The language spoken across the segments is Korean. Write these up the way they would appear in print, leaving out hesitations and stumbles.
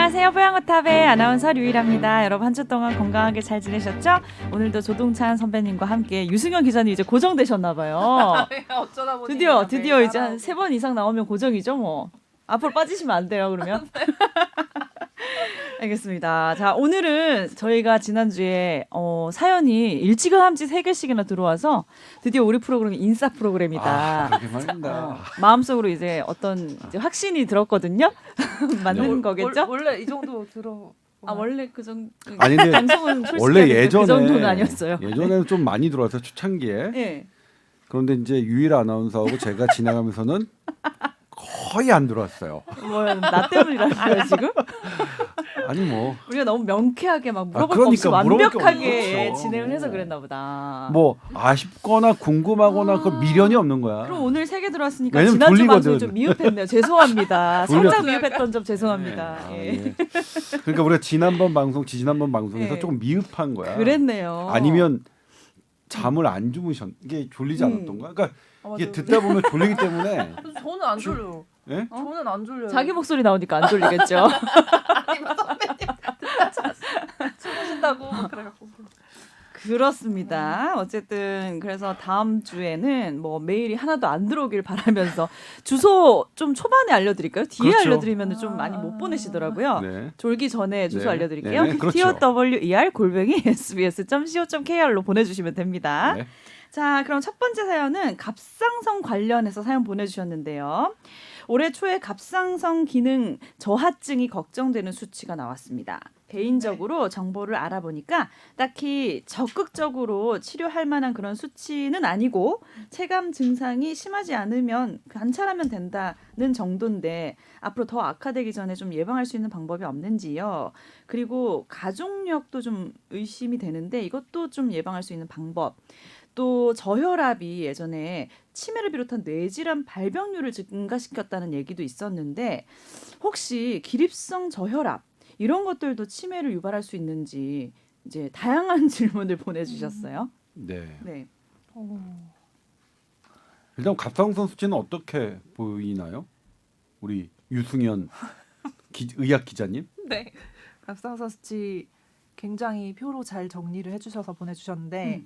안녕하세요. 뽀양거탑의 아나운서 류일합니다. 여러분 한 주 동안 건강하게 잘 지내셨죠? 오늘도 조동찬 선배님과 함께 유승현 기자님 이제 고정되셨나 봐요. 어쩌다 보니 드디어 이제 한 3번 이상 나오면 고정이죠 뭐. 앞으로 빠지시면 안 돼요 그러면. 알겠습니다. 자, 오늘은 저희가 지난주에 사연이 일찌감치 3개씩이나 들어와서 드디어 우리 프로그램이 인싸 프로그램이다. 그렇게 말입니다. 마음속으로 이제 어떤 이제 확신이 들었거든요. 맞는 거겠죠? 원래 이 정도 들어. 원래 그 정도. 아니 근데 방송은 솔직히 원래 예전에 그 정도는 아니었어요. 예전에는 좀 많이 들어와서 초창기에. 네. 그런데 이제 유일 아나운서하고 제가 지나가면서는 거의 안 들어왔어요. 뭐야, 나 때문이라고요 지금? 아니 뭐. 우리가 너무 명쾌하게 막 물어볼 거 그러니까 없이 물어볼 게 완벽하게 없죠. 진행을 해서 그랬나 보다. 뭐 아쉽거나 궁금하거나 그 미련이 없는 거야. 그럼 오늘 3개 들어왔으니까 왜냐면 지난주 돌리거든. 방송이 좀 미흡했네요. 죄송합니다. 돌려. 살짝 미흡했던 점 죄송합니다. 네. 예. 예. 그러니까 우리가 지난번 방송에서 예. 조금 미흡한 거야. 그랬네요. 아니면 잠을 안 주무셨. 이게 졸리지 않았던 거야. 그러니까 이게 듣다 보면 졸리기 때문에. 저는 안 졸려요. 예? 저는 안 졸려요. 자기 목소리 나오니까 안 졸리겠죠. 아니면 선배님 주무신다고 그래갖고. 그렇습니다. 어쨌든 그래서 다음 주에는 뭐 메일이 하나도 안 들어오길 바라면서 주소 좀 초반에 알려드릴까요? 뒤에 그렇죠. 알려드리면 좀 많이 못 보내시더라고요. 네. 졸기 전에 주소 네. 알려드릴게요. 네, 그렇죠. tower@sbs.co.kr로 보내주시면 됩니다. 네. 자, 그럼 첫 번째 사연은 갑상선 관련해서 사연 보내주셨는데요. 올해 초에 갑상선 기능 저하증이 걱정되는 수치가 나왔습니다. 개인적으로 정보를 알아보니까 딱히 적극적으로 치료할 만한 그런 수치는 아니고 체감 증상이 심하지 않으면 관찰하면 된다는 정도인데 앞으로 더 악화되기 전에 좀 예방할 수 있는 방법이 없는지요. 그리고 가족력도 좀 의심이 되는데 이것도 좀 예방할 수 있는 방법. 또 저혈압이 예전에 치매를 비롯한 뇌질환 발병률을 증가시켰다는 얘기도 있었는데 혹시 기립성 저혈압 이런 것들도 치매를 유발할 수 있는지 이제 다양한 질문을 보내주셨어요. 네. 네. 일단 갑상선 수치는 어떻게 보이나요? 우리 유승현 의학 기자님. 네. 갑상선 수치 굉장히 표로 잘 정리를 해주셔서 보내주셨는데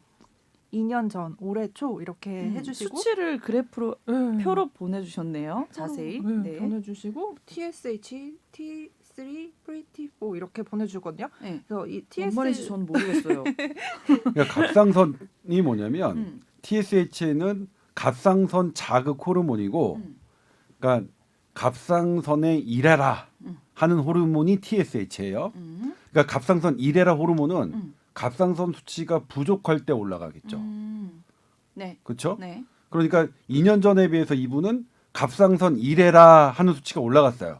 2년 전 올해 초 이렇게 해주시고 수치를 그래프로 표로 보내주셨네요. 자세히. 네. 보내주시고 TSH, T3, T4 이렇게 보내주거든요. 네. 그래서 이 뭔 말인지 전 모르겠어요. 그러니까 갑상선이 뭐냐면 TSH는 갑상선 자극 호르몬이고, 그러니까 갑상선에 일해라 하는 호르몬이 TSH예요. 그러니까 갑상선 일해라 호르몬은 갑상선 수치가 부족할 때 올라가겠죠. 네. 그렇죠? 네. 그러니까 2년 전에 비해서 이분은 갑상선 일해라 하는 수치가 올라갔어요.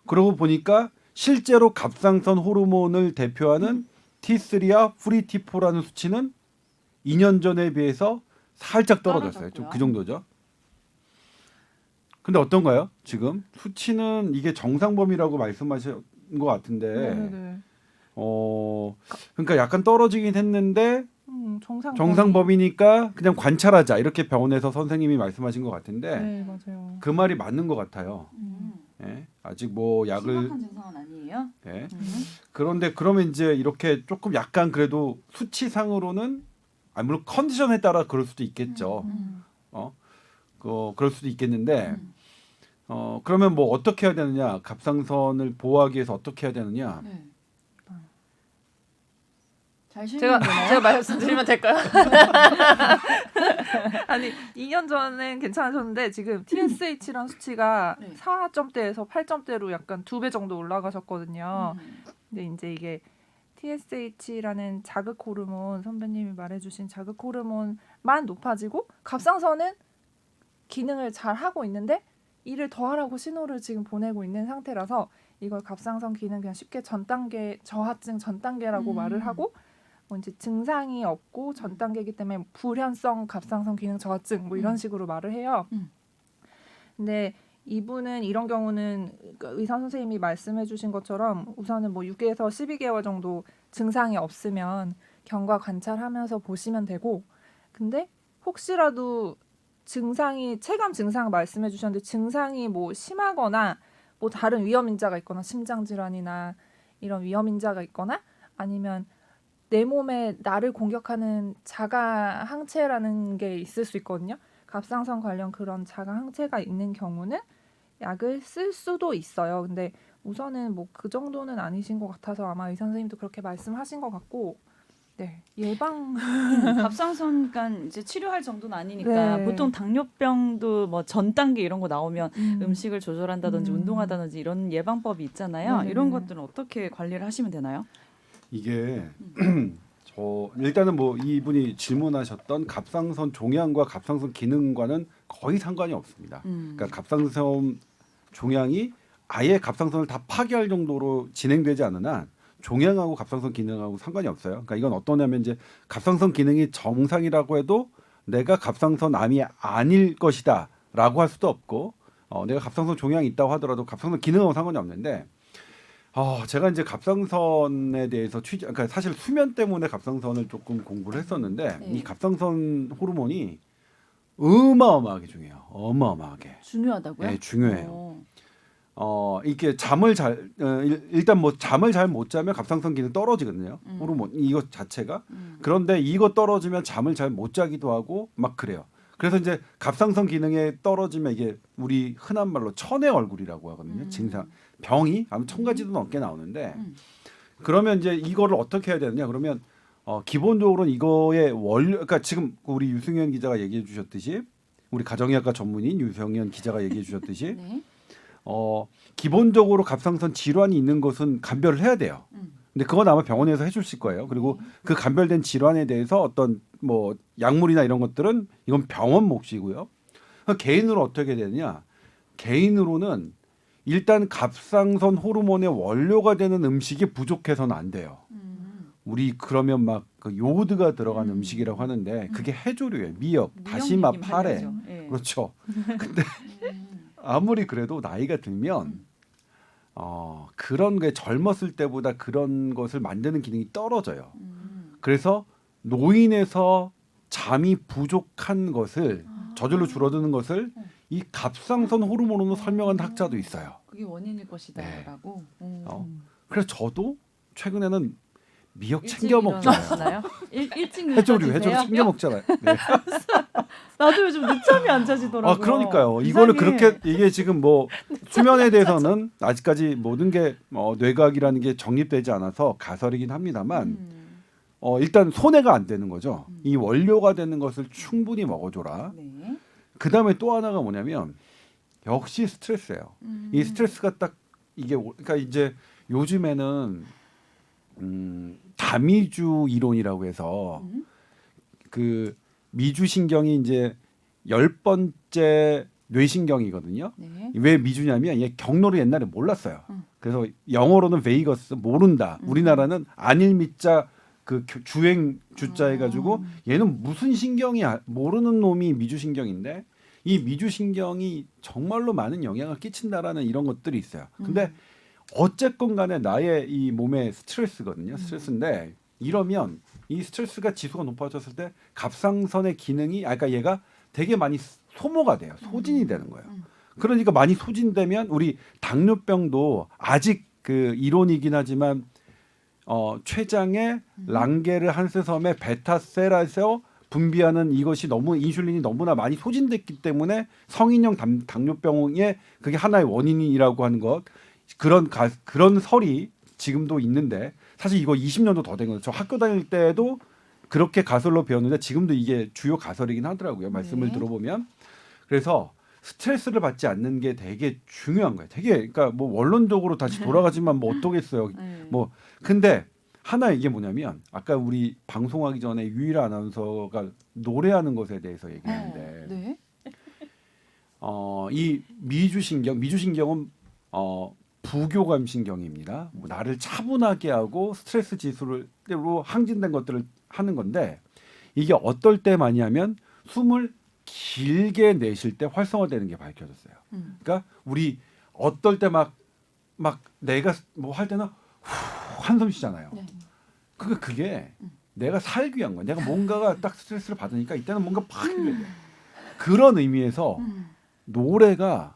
그러고 보니까 실제로 갑상선 호르몬을 대표하는 T3와 프리 T4라는 수치는 2년 전에 비해서 살짝 떨어졌어요. 좀 그 정도죠. 근데 어떤가요? 지금 수치는 이게 정상 범위라고 말씀하신 것 같은데, 네네네. 그러니까 약간 떨어지긴 했는데 정상 범위니까 그냥 관찰하자 이렇게 병원에서 선생님이 말씀하신 것 같은데, 네 맞아요. 그 말이 맞는 것 같아요. 예? 아직 뭐 약을 심각한 증상은 아니에요. 예? 그런데 그러면 이제 이렇게 조금 약간 그래도 수치상으로는 물론 컨디션에 따라 그럴 수도 있겠죠. 그럴 수도 있겠는데 그러면 뭐 어떻게 해야 되느냐? 갑상선을 보호하기 위해서 어떻게 해야 되느냐? 네. 잘 제가 실행되나요? 말씀드리면 될까요? 아니 2년 전엔 괜찮으셨는데 지금 TSH랑 수치가 네. 4점대에서 8점대로 약간 2배 정도 올라가셨거든요. 근데 이제 이게 TSH라는 자극 호르몬 선배님이 말해주신 자극 호르몬만 높아지고 갑상선은 기능을 잘 하고 있는데 일을 더 하라고 신호를 지금 보내고 있는 상태라서 이걸 갑상선 기능 그냥 쉽게 전 단계 저하증 전 단계라고 말을 하고 뭐 이제 증상이 없고 전 단계이기 때문에 불현성 갑상선 기능 저하증 뭐 이런 식으로 말을 해요. 근데 이분은 이런 경우는 의사 선생님이 말씀해주신 것처럼 우선은 뭐 6개에서 12개월 정도 증상이 없으면 경과 관찰하면서 보시면 되고, 근데 혹시라도 증상이 체감 증상 말씀해주셨는데 증상이 뭐 심하거나 뭐 다른 위험 인자가 있거나 심장 질환이나 이런 위험 인자가 있거나 아니면 내 몸에 나를 공격하는 자가 항체라는 게 있을 수 있거든요. 갑상선 관련 그런 자가 항체가 있는 경우는 약을 쓸 수도 있어요. 근데 우선은 뭐 그 정도는 아니신 것 같아서 아마 의사 선생님도 그렇게 말씀하신 것 같고, 네 예방 갑상선간 이제 치료할 정도는 아니니까 네. 보통 당뇨병도 뭐 전 단계 이런 거 나오면 음식을 조절한다든지 운동하다든지 이런 예방법이 있잖아요. 네네네. 이런 것들은 어떻게 관리를 하시면 되나요? 이게 저 일단은 뭐 이분이 질문하셨던 갑상선 종양과 갑상선 기능과는 거의 상관이 없습니다. 그러니까 갑상선 종양이 아예 갑상선을 다 파괴할 정도로 진행되지 않는 한 종양하고 갑상선 기능하고 상관이 없어요. 그러니까 이건 어떠냐면 이제 갑상선 기능이 정상이라고 해도 내가 갑상선 암이 아닐 것이다라고 할 수도 없고 내가 갑상선 종양이 있다고 하더라도 갑상선 기능하고 상관이 없는데 제가 이제 갑상선에 대해서 그러니까 사실 수면 때문에 갑상선을 조금 공부를 했었는데 네. 이 갑상선 호르몬이 어마어마하게 중요해요. 어마어마하게. 중요하다고요? 네, 중요해요. 이게 일단 뭐 잠을 잘 못 자면 갑상선 기능 떨어지거든요. 호르몬 이것 자체가. 그런데 이거 떨어지면 잠을 잘 못 자기도 하고 막 그래요. 그래서 이제 갑상선 기능에 떨어지면 이게 우리 흔한 말로 천의 얼굴이라고 하거든요. 증상 병이 아마 1000가지도 넘게 나오는데 그러면 이제 이거를 어떻게 해야 되느냐? 그러면 기본적으로는 이거의 그러니까 지금 우리 유승현 기자가 얘기해 주셨듯이 우리 가정의학과 전문인 유승현 기자가 얘기해 주셨듯이 네. 기본적으로 갑상선 질환이 있는 것은 감별을 해야 돼요. 근데 그건 아마 병원에서 해주실 거예요. 그리고 그 감별된 질환에 대해서 어떤 뭐 약물이나 이런 것들은 이건 병원 몫이고요. 개인으로 어떻게 되느냐? 개인으로는 일단 갑상선 호르몬의 원료가 되는 음식이 부족해서는 안 돼요. 우리 그러면 막 그 요오드가 들어간 음식이라고 하는데 그게 해조류예요. 미역, 다시마, 무역이긴 파래. 하죠. 예. 그렇죠. 근데 아무리 그래도 나이가 들면 그런 게 젊었을 때보다 그런 것을 만드는 기능이 떨어져요. 그래서 노인에서 잠이 부족한 것을 저절로 줄어드는 것을 이 갑상선 호르몬으로 설명한 학자도 있어요. 그게 원인일 것이다라고. 그래서 저도 최근에는 미역 챙겨 먹잖아요. 일찍 해조류 늦어지세요? 챙겨 먹잖아요. 네. 나도 요즘 늦잠이 안 자지더라고요. 그러니까요. 이거를 이상해. 그렇게 이게 지금 뭐 수면에 대해서는 아직까지 모든 게 뇌과학이라는 게 정립되지 않아서 가설이긴 합니다만 일단 손해가 안 되는 거죠. 이 원료가 되는 것을 충분히 먹어줘라. 네. 그 다음에 또 하나가 뭐냐면 역시 스트레스예요. 이 스트레스가 딱 이게 그러니까 이제 요즘에는 다미주 이론이라고 해서 그 미주신경이 이제 10번째 뇌신경이거든요. 네. 왜 미주냐면 얘 경로를 옛날에 몰랐어요. 그래서 영어로는 베이거스 모른다. 우리나라는 안일미자 그 주행 주자 해가지고 얘는 무슨 신경이 모르는 놈이 미주신경인데 이 미주신경이 정말로 많은 영향을 끼친다라는 이런 것들이 있어요. 근데 어쨌건 간에 나의 이 몸의 스트레스거든요. 스트레스인데 이러면 이 스트레스가 지수가 높아졌을 때 갑상선의 기능이 그러니까 얘가 되게 많이 소모가 돼요. 소진이 되는 거예요. 그러니까 많이 소진되면 우리 당뇨병도 아직 그 이론이긴 하지만 췌장의 랑게르 한스섬의 베타셀에서 분비하는 이것이 너무 인슐린이 너무나 많이 소진됐기 때문에 성인형 당뇨병의 그게 하나의 원인이라고 하는 것 그런 설이 지금도 있는데 사실 이거 20년도 더 된 거죠. 저 학교 다닐 때도 그렇게 가설로 배웠는데 지금도 이게 주요 가설이긴 하더라고요. 말씀을 네. 들어보면. 그래서 스트레스를 받지 않는 게 되게 중요한 거예요. 되게 그러니까 뭐 원론적으로 다시 돌아가지만 뭐 어떠겠어요. 네. 뭐 근데 하나 이게 뭐냐면 아까 우리 방송하기 전에 유일한 아나운서가 노래하는 것에 대해서 얘기했는데 네. 이 미주신경은 부교감신경입니다. 뭐 나를 차분하게 하고 스트레스 지수로 항진된 것들을 하는 건데 이게 어떨 때 많이 하면 숨을 길게 내쉴 때 활성화되는 게 밝혀졌어요. 그러니까 우리 어떨 때 막 내가 뭐 할 때는 한숨 쉬잖아요. 네. 그게 내가 살기 위한 거야. 내가 뭔가가 딱 스트레스를 받으니까 이때는 뭔가 팍 그런 의미에서 노래가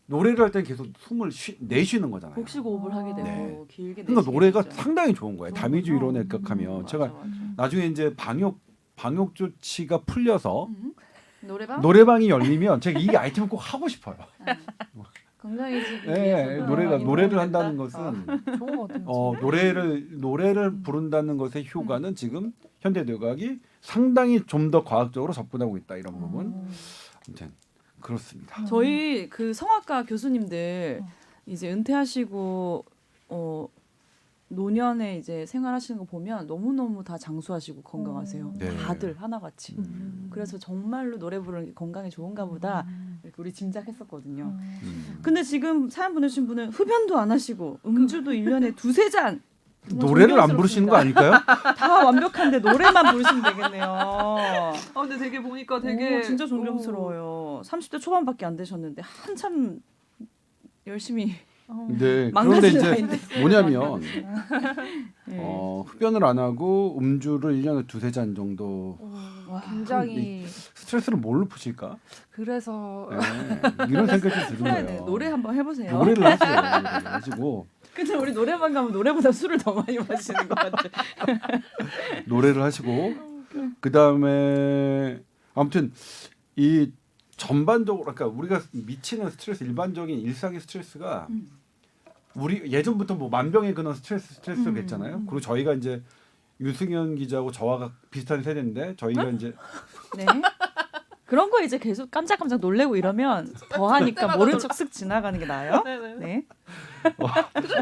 노래를 할 때는 계속 숨을 내쉬는 거잖아요. 복식호흡을 하게 되고 네. 길게 그러니까 내쉬게 노래가 되죠. 상당히 좋은 거예요. 다미주 이론에 그럼요. 입각하면 맞아, 제가 맞아. 나중에 이제 방역 조치가 풀려서 노래방? 노래방이 열리면 제가 이 아이템을 꼭 하고 싶어요. 건강해지기 네, 위해서 노래를 한다는 것은 좋은 것 같아요. 노래를 부른다는 것의 효과는 지금 현대 뇌과학이 상당히 좀 더 과학적으로 접근하고 있다 이런 부분. 아무튼 그렇습니다. 저희 그 성악가 교수님들 이제 은퇴하시고 노년에 이제 생활하시는 거 보면 너무너무 다 장수하시고 건강하세요. 네. 다들 하나같이. 그래서 정말로 노래 부르는 게 건강에 좋은가 보다 이렇게 우리 짐작했었거든요. 근데 지금 사연 보내주신 분은 흡연도 안 하시고 음주도 1년에 2-3잔 노래를 안 부르시는 거 아닐까요? 다 완벽한데 노래만 부르시면 되겠네요. 근데 되게 보니까 되게 진짜 존경스러워요. 30대 초반밖에 안 되셨는데 한참 열심히 네. 그런데 망가질 이제 나이인데. 뭐냐면 네. 흡연을 안 하고 음주를 1년에 2-3잔 정도 와, 굉장히 스트레스를 뭘로 푸실까? 그래서 네. 이런 생각이 드는 네, 거예요. 노래 한번 해보세요. 노래를 하세요. 노래를 하시고 근데 우리 노래방 가면 노래보다 술을 더 많이 마시는 것 같아. 노래를 하시고 그 다음에 아무튼 이 전반적으로 그러니까 우리가 미치는 스트레스 일반적인 일상의 스트레스가 우리 예전부터 뭐 만병의 근원 스트레스가 있잖아요. 그리고 저희가 이제 유승현 기자하고 저와 비슷한 세대인데 저희가 이제 네. 그런 거 이제 계속 깜짝깜짝 놀래고 이러면 더 하니까 모른 척 쓱 지나가는 게 나아요. 네.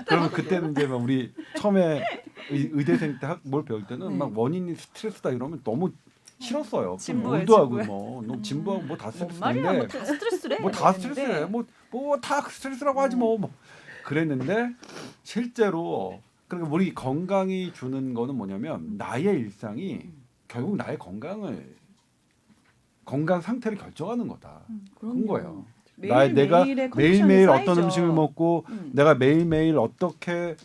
그러면 그때는 이제 막 우리 처음에 의대생 때 뭘 배울 때는 네. 막 원인이 스트레스다 이러면 너무 싫었어요. 진부해, 울도하고 진부해. 뭐 너무 진부하고 뭐 다 뭔 말이야? 뭐 스트레스인데 다 스트레스래. 뭐 다 스트레스래. 뭐 다 스트레스라고 하지 뭐 그랬는데 실제로 그러니까 우리 건강이 주는 거는 뭐냐면 나의 일상이 결국 나의 건강 상태를 결정하는 거다. 그런 거예요. 내가 매일매일 어떤 음식을 먹고 내가 매일매일 어떻게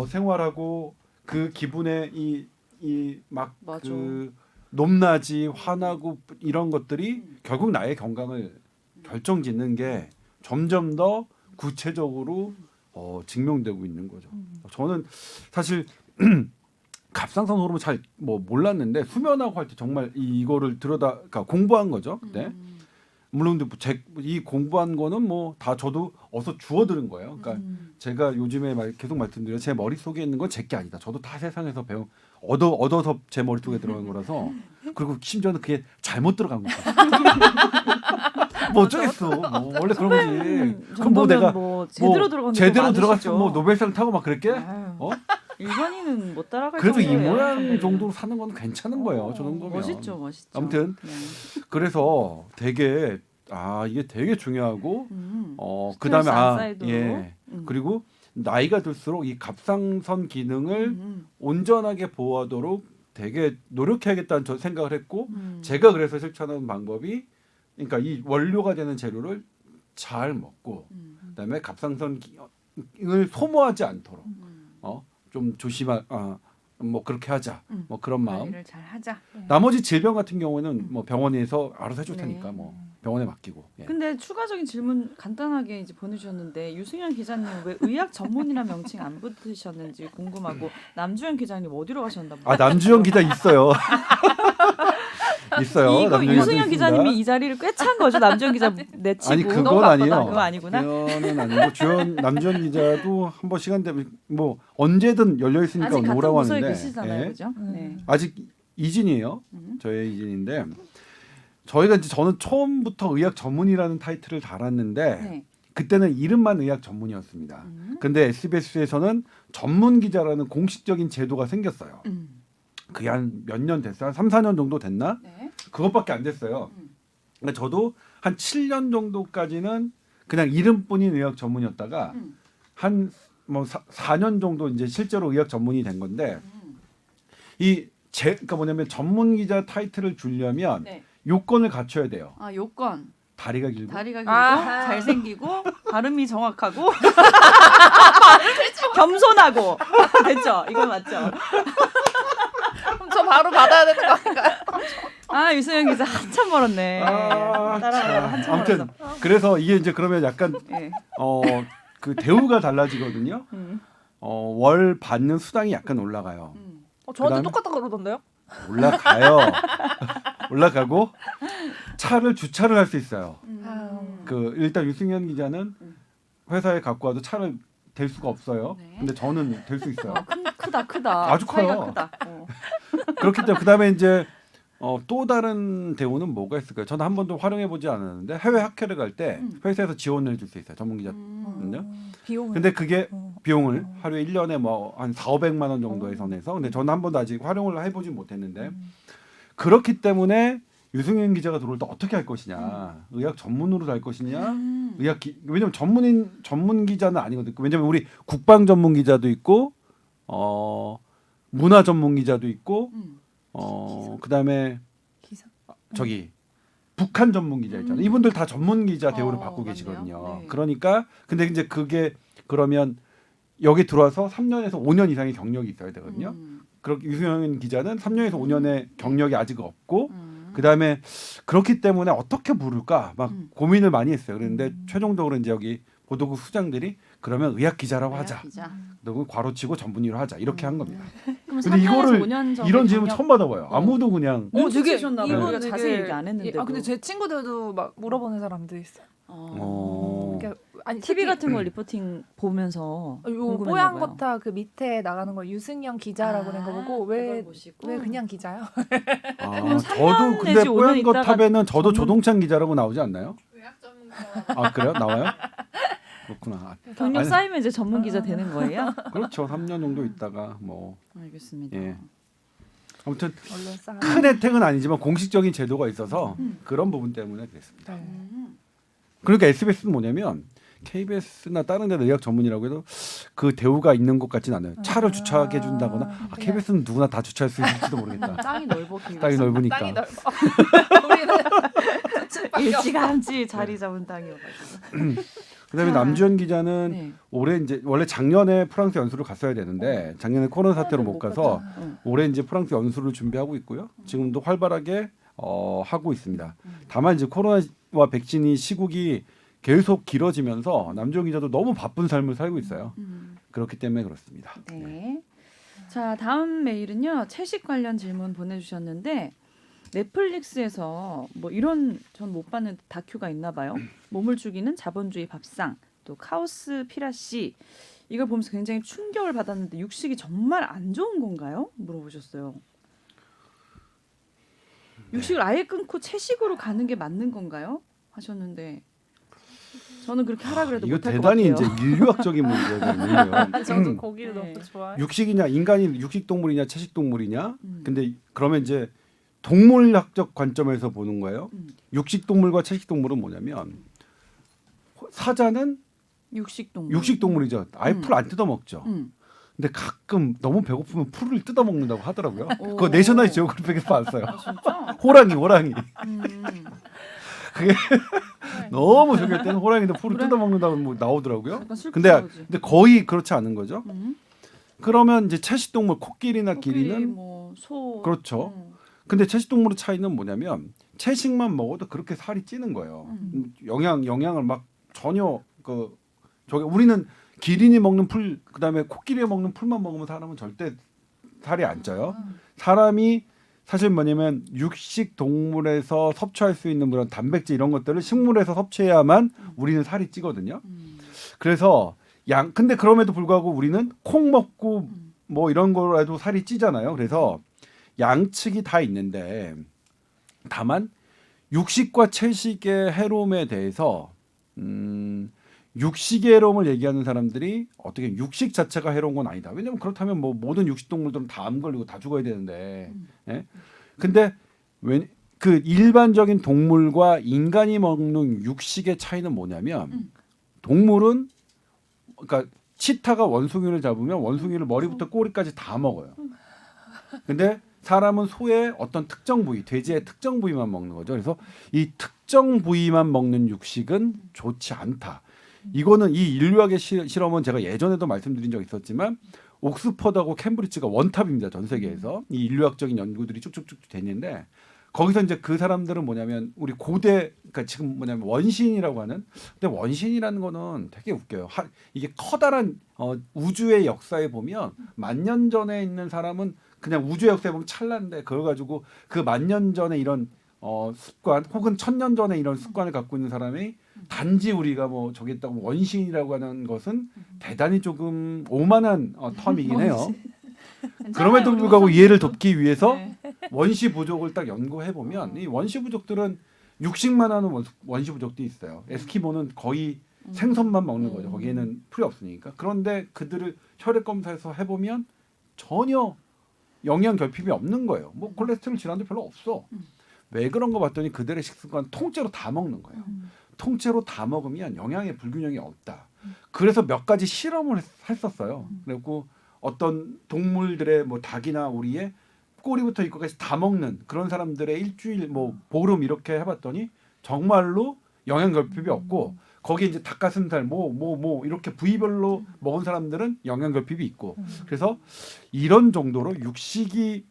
생활하고 그 기분에 막 그 높낮이 화나고 이런 것들이 결국 나의 건강을 결정짓는 게 점점 더 구체적으로 증명되고 있는 거죠. 저는 사실 갑상선 호르몬 잘 뭐 몰랐는데 수면하고 할 때 정말 이거를 그러니까 공부한 거죠. 그때 물론 이 공부한 거는 뭐 다 저도 어서 주워 들은 거예요. 그러니까 제가 요즘에 계속 말씀드려 제 머릿속에 있는 건 제 게 아니다. 저도 다 세상에서 얻어서 제 머릿속에 들어간 거라서 그리고 심지어는 그게 잘못 들어간 거죠. 뭐 어쩌겠어. 뭐 원래 그런 거지. 그럼 뭐 내가 제대로 들어간 제대로 들어갔으면 뭐 노벨상 타고 막 그랬게? 일반인은 못 따라갈 그래도 이 정도예요, 모양 선배님. 정도로 사는 건 괜찮은 거예요. 저 정도면. 멋있죠. 아무튼 네. 그래서 되게 이게 되게 중요하고 스트레스 안 그다음에 쌓이도록. 그리고 나이가 들수록 이 갑상선 기능을 온전하게 보호하도록 되게 노력해야겠다는 저 생각을 했고 제가 그래서 실천하는 방법이 그러니까 이 원료가 되는 재료를 잘 먹고 그다음에 갑상선을 소모하지 않도록 좀 뭐 그렇게 하자 뭐 그런 마음. 관리를 잘 하자. 나머지 질병 같은 경우에는 뭐 병원에서 알아서 해줄 테니까 네. 뭐 병원에 맡기고. 예. 근데 추가적인 질문 간단하게 이제 보내주셨는데 유승현 기자님 왜 의학 전문이라는 명칭 안 붙으셨는지 궁금하고 남주현 기자님 어디로 가셨나 봐요. 남주현 기자 있어요. 있어요. 이거 남주현 유승현 기자 기자님이 있습니다. 이 자리를 꿰찬 거죠. 남주현 기자 내치고. 아니 그건 너무 바쁘다. 아니에요. 그거 아니구나. 그거는 아니고 남주현 기자도 한번 시간 되면 뭐 언제든 열려 있으니까 아직 같은 오라고 부서에 하는데 계시잖아요, 예. 그죠? 네. 아직 이진이에요. 저의 이진인데 저희가 이제 저는 처음부터 의학 전문이라는 타이틀을 달았는데 네. 그때는 이름만 의학 전문이었습니다. 근데 SBS에서는 전문 기자라는 공식적인 제도가 생겼어요. 그게 한 몇 년 됐어요? 한 3, 4년 정도 됐나? 네. 그것밖에 안 됐어요. 그러니까 저도 한 7년 정도까지는 그냥 이름뿐인 의학 전문이었다가 한 뭐 4년 정도 이제 실제로 의학 전문이 된 건데 그러니까 뭐냐면 전문 기자 타이틀을 주려면 네. 요건을 갖춰야 돼요. 요건 다리가 길고 다리가 길고 아하. 잘생기고 발음이 정확하고 겸손하고 됐죠? 이건 맞죠? 그럼 저 바로 받아야 되는 거 아닌가요? 아 유승현 기자 한참 멀었네. 따라가다가 한참 아무튼 멀었어. 그래서 이게 이제 그러면 약간 예. 그 대우가 달라지거든요. 음. 월 받는 수당이 약간 올라가요. 저한테 그다음에? 똑같다 그러던데요? 올라가요. 올라가고 차를 주차를 할 수 있어요. 그 일단 유승현 기자는 회사에 갖고 와도 차를 댈 수가 없어요. 네. 근데 저는 댈 수 있어요. 크다. 아주 차이가 커요. 크다. 그렇기 때문에 그다음에 이제 또 다른 대우는 뭐가 있을까요? 저는 한 번도 활용해 보지 않았는데 해외 학회를 갈 때 회사에서 지원을 해줄 수 있어요. 전문 기자는요. 비용을. 근데 그게 비용을 하루에 1년에 뭐 한 4,500만 원 정도의 선에서 근데 저는 한 번도 아직 활용을 해보지 못했는데 그렇기 때문에 유승현 기자가 들어올 때 어떻게 할 것이냐, 의학 전문으로 갈 것이냐, 왜냐면 전문 기자는 아니거든요. 왜냐면 우리 국방 전문 기자도 있고, 문화 전문 기자도 있고, 그다음에 기사. 저기 북한 전문 기자 있잖아요. 이분들 다 전문 기자 대우를 받고 맞네요. 계시거든요. 네. 그러니까 근데 이제 그게 그러면 여기 들어와서 3년에서 5년 이상의 경력이 있어야 되거든요. 그렇게 유승현 기자는 3년에서 5년의 경력이 아직 없고 그다음에 그렇기 때문에 어떻게 부를까 막 고민을 많이 했어요. 그런데 최종적으로 이제 여기 보도국 수장들이 그러면 의학 기자라고 하자. 너무 괄호치고 전문의로 하자. 이렇게 한 겁니다. 그럼 근데 이거를 5년 전에 이런 질문 경력- 처음 받아봐요. 아무도 그냥 눈치채셨나 봐요. 이분 우리가 자세히 얘기 안 했는데도. 근데 제 친구들도 막 물어보는 사람들 있어요. 그러니까, 아니 TV 특히 같은 거 리포팅 보면서 요 궁금했나 뽀얀 봐요. 거타 그 밑에 나가는 거 유승현 기자라고 된 거 보고 왜 그냥 기자요? 그럼 저도 3년 근데 내지 5년 뽀얀 있다가 거탑에는 저도 전문- 조동찬 기자라고 나오지 않나요? 의학 전문가. 아 그래요? 나와요? 그렇구나. 경력 아니, 쌓이면 이제 전문 기자 되는 거예요? 그렇죠. 3년 정도 있다가 뭐 알겠습니다. 예. 아무튼 언론 싸. 큰 혜택은 아니지만 공식적인 제도가 있어서 그런 부분 때문에 그랬습니다. 그러니까 SBS는 뭐냐면 KBS나 다른 데는 의학 전문이라고 해도 그 대우가 있는 것 같진 않아요. 차를 주차하게 해준다거나 KBS는 누구나 다 주차할 수 있을지도 모르겠다. 땅이 넓어 KBS. 땅이 넓으니까. 땅이 넓어. 우리는 층밖에 없어. 일찌감치 자리 잡은 땅이어가지고. 그다음에 자. 남주현 기자는 네. 올해 이제 원래 작년에 프랑스 연수를 갔어야 되는데 작년에 코로나 사태로 못 가서 응. 올해 이제 프랑스 연수를 준비하고 있고요. 지금도 활발하게 하고 있습니다. 다만 이제 코로나와 백신이 시국이 계속 길어지면서 남주현 기자도 너무 바쁜 삶을 살고 있어요. 그렇기 때문에 그렇습니다. 네. 자 다음 메일은요 채식 관련 질문 보내주셨는데 넷플릭스에서 뭐 이런 전 못 봤는 다큐가 있나 봐요. 몸을 죽이는 자본주의 밥상 또 카오스 피라시 이걸 보면서 굉장히 충격을 받았는데 육식이 정말 안 좋은 건가요? 물어보셨어요. 육식을 아예 끊고 채식으로 가는 게 맞는 건가요? 하셨는데 저는 그렇게 하라 그래도 이거 못할 것 대단히 같아요. 이제 인류학적인 문제가 있는데요. 저도 고기를 네. 너무 좋아해. 육식이냐 인간이 육식 동물이냐 채식 동물이냐. 음. 근데 그러면 이제 동물학적 관점에서 보는 거예요. 음. 육식 동물과 채식 동물은 뭐냐면 사자는 육식 동물. 육식 동물이죠. 아예 음. 풀 안 뜯어 먹죠. 근데 가끔 너무 배고프면 풀을 뜯어 먹는다고 하더라고요. 오. 그거 내셔널 지오그래픽에서 봤어요. 아, 진짜? 호랑이. 음. 너무 저기 때는 호랑이도 풀을 뜯어 먹는다고 뭐 나오더라고요. 약간 슬픈 근데 거지. 거의 그렇지 않은 거죠. 음. 그러면 이제 채식 동물 코끼리나 코끼리, 기린은 뭐 소. 그렇죠. 근데 채식 동물의 차이는 뭐냐면 채식만 먹어도 그렇게 살이 찌는 거예요. 영양을 막 전혀 저기 우리는 기린이 먹는 풀 그다음에 코끼리가 먹는 풀만 먹으면 사람은 절대 살이 안 쪄요. 사람이 사실 뭐냐면 육식 동물에서 섭취할 수 있는 그런 단백질 이런 것들을 식물에서 섭취해야만 우리는 살이 찌거든요. 그래서 근데 그럼에도 불구하고 우리는 콩 먹고 뭐 이런 거라도 살이 찌잖아요. 그래서 양측이 다 있는데 다만 육식과 채식의 해로움에 대해서 육식의 해로움을 얘기하는 사람들이 어떻게 육식 자체가 해로운 건 아니다. 왜냐면 그렇다면 뭐 모든 육식 동물들은 다 암 걸리고 다 죽어야 되는데. 예? 근데 그 일반적인 동물과 인간이 먹는 육식의 차이는 뭐냐면 동물은 그러니까 치타가 원숭이를 잡으면 원숭이를 머리부터 꼬리까지 다 먹어요. 근데 사람은 소의 어떤 특정 부위, 돼지의 특정 부위만 먹는 거죠. 그래서 이 특정 부위만 먹는 육식은 좋지 않다. 이거는 이 인류학의 실험은 제가 예전에도 말씀드린 적 있었지만 옥스퍼드하고 캠브리지가 원탑입니다. 전 세계에서. 이 인류학적인 연구들이 쭉쭉쭉 됐는데 거기서 이제 그 사람들은 뭐냐면 우리 고대 그러니까 지금 뭐냐면 원시인이라고 하는 근데 원시인이라는 거는 되게 웃겨요. 이게 커다란 우주의 역사에 보면 10,000년 전에 있는 사람은 그냥 우주의 역사에 보면 찰나인데 그걸 가지고 그 10,000년 전에 이런 습관 혹은 1,000년 전에 이런 습관을 갖고 있는 사람이 단지 우리가 뭐 저기 있다고 원시인이라고 하는 것은 대단히 조금 오만한 텀이긴 해요. 그럼에도 불구하고 이해를 돕기 위해서 네. 원시 부족을 딱 연구해 보면 이 원시 부족들은 육식만 하는 원시 부족도 있어요. 에스키모는 거의 생선만 먹는 거죠. 거기에는 풀이 없으니까. 그런데 그들을 혈액 검사해서 해보면 전혀 영양 결핍이 없는 거예요. 뭐 콜레스테롤 질환도 별로 없어. 왜 그런 거 봤더니 그들의 식습관 통째로 다 먹는 거예요. 통째로 다 먹으면 영양의 불균형이 없다. 그래서 몇 가지 실험을 했었어요. 그리고 어떤 동물들의 뭐 닭이나 오리의 꼬리부터 이거까지 다 먹는 그런 사람들의 일주일 뭐 보름 이렇게 해봤더니 정말로 영양 결핍이 없고 거기에 이제 닭가슴살 뭐 이렇게 부위별로 먹은 사람들은 영양 결핍이 있고 그래서 이런 정도로 육식이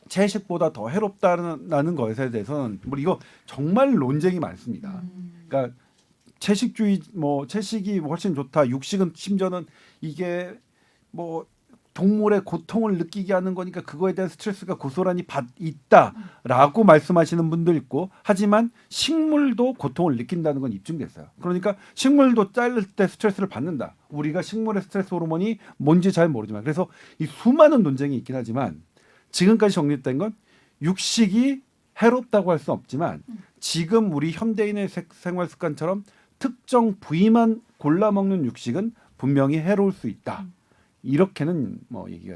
채식보다 더 해롭다는 것에 대해서는 뭐 이거 정말 논쟁이 많습니다. 그러니까 채식주의 뭐 채식이 훨씬 좋다. 육식은 심지어는 이게 뭐 동물의 고통을 느끼게 하는 거니까 그거에 대한 스트레스가 고스란히 있다라고 말씀하시는 분도 있고 하지만 식물도 고통을 느낀다는 건 입증됐어요. 그러니까 식물도 자를 때 스트레스를 받는다. 우리가 식물의 스트레스 호르몬이 뭔지 잘 모르지만 그래서 이 수많은 논쟁이 있긴 하지만 지금까지 정립된 건 육식이 해롭다고 할 수 없지만 지금 우리 현대인의 생활 습관처럼 특정 부위만 골라 먹는 육식은 분명히 해로울 수 있다. 이렇게는 뭐 얘기가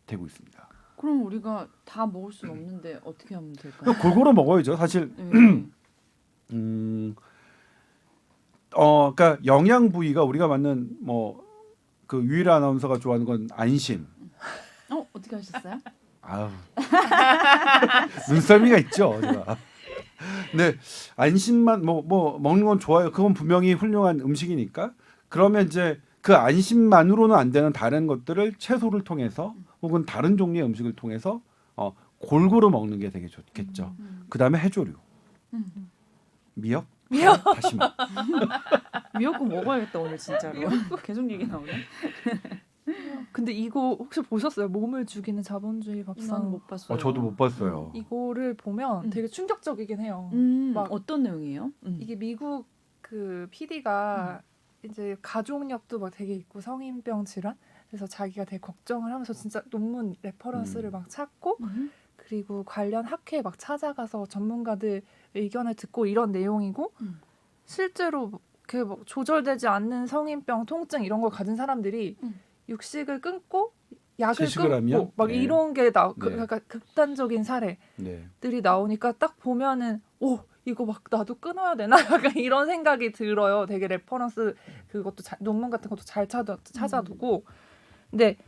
되고 있습니다. 그럼 우리가 다 먹을 수는 없는데 어떻게 하면 될까요? 골고루 먹어야죠. 사실 네. 그러니까 영양 부위가 우리가 맞는 뭐 그 유일한 아나운서가 좋아하는 건 안심. 어떻게 하셨어요? 아우 눈썰미가 있죠. 제가. 근데 안심만 뭐 먹는 건 좋아요. 그건 분명히 훌륭한 음식이니까. 그러면 이제 그 안심만으로는 안 되는 다른 것들을 채소를 통해서 혹은 다른 종류의 음식을 통해서 골고루 먹는 게 되게 좋겠죠. 그다음에 해조류. 미역? 다시마. 미역국 먹어야겠다 오늘 진짜로. 계속 얘기 나오네. 근데 이거 혹시 보셨어요? 몸을 죽이는 자본주의 난 밥상. 못 봤어요. 저도 못 봤어요. 이거를 보면 되게 충격적이긴 해요. 막 어떤 내용이에요? 이게 미국 그 PD가 이제 가족력도 막 되게 있고 성인병 질환 그래서 자기가 되게 걱정을 하면서 진짜 논문 레퍼런스를 막 찾고 그리고 관련 학회에 막 찾아가서 전문가들 의견을 듣고 이런 내용이고 실제로 이렇게 뭐 조절되지 않는 성인병 통증 이런 걸 가진 사람들이 육식을 끊고 약을 채식을 끊고 하면? 막 네. 이런 게 네. 그러니까 극단적인 사례 네. 들이 나오니까 딱 보면은 오 이거 막 나도 끊어야 되나 약간 이런 생각이 들어요. 되게 레퍼런스 그것도 논문 같은 것도 잘 찾아두고 근데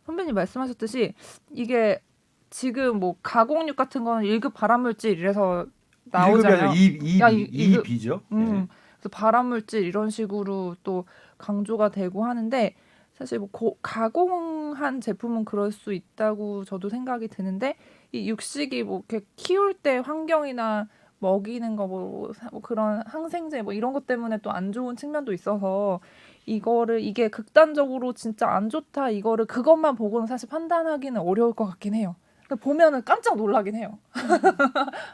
선배님 말씀하셨듯이 이게 지금 뭐 가공육 같은 거는 1급 발암물질 이래서 나오잖아요. 2B죠. 그래서 발암물질 이런 식으로 또 강조가 되고 하는데 사실 뭐 가공한 제품은 그럴 수 있다고 저도 생각이 드는데 이 육식이 뭐 이렇게 키울 때 환경이나 먹이는 거 뭐 그런 항생제 뭐 이런 것 때문에 또 안 좋은 측면도 있어서 이게 극단적으로 진짜 안 좋다 이거를 그것만 보고는 사실 판단하기는 어려울 것 같긴 해요. 보면은 깜짝 놀라긴 해요.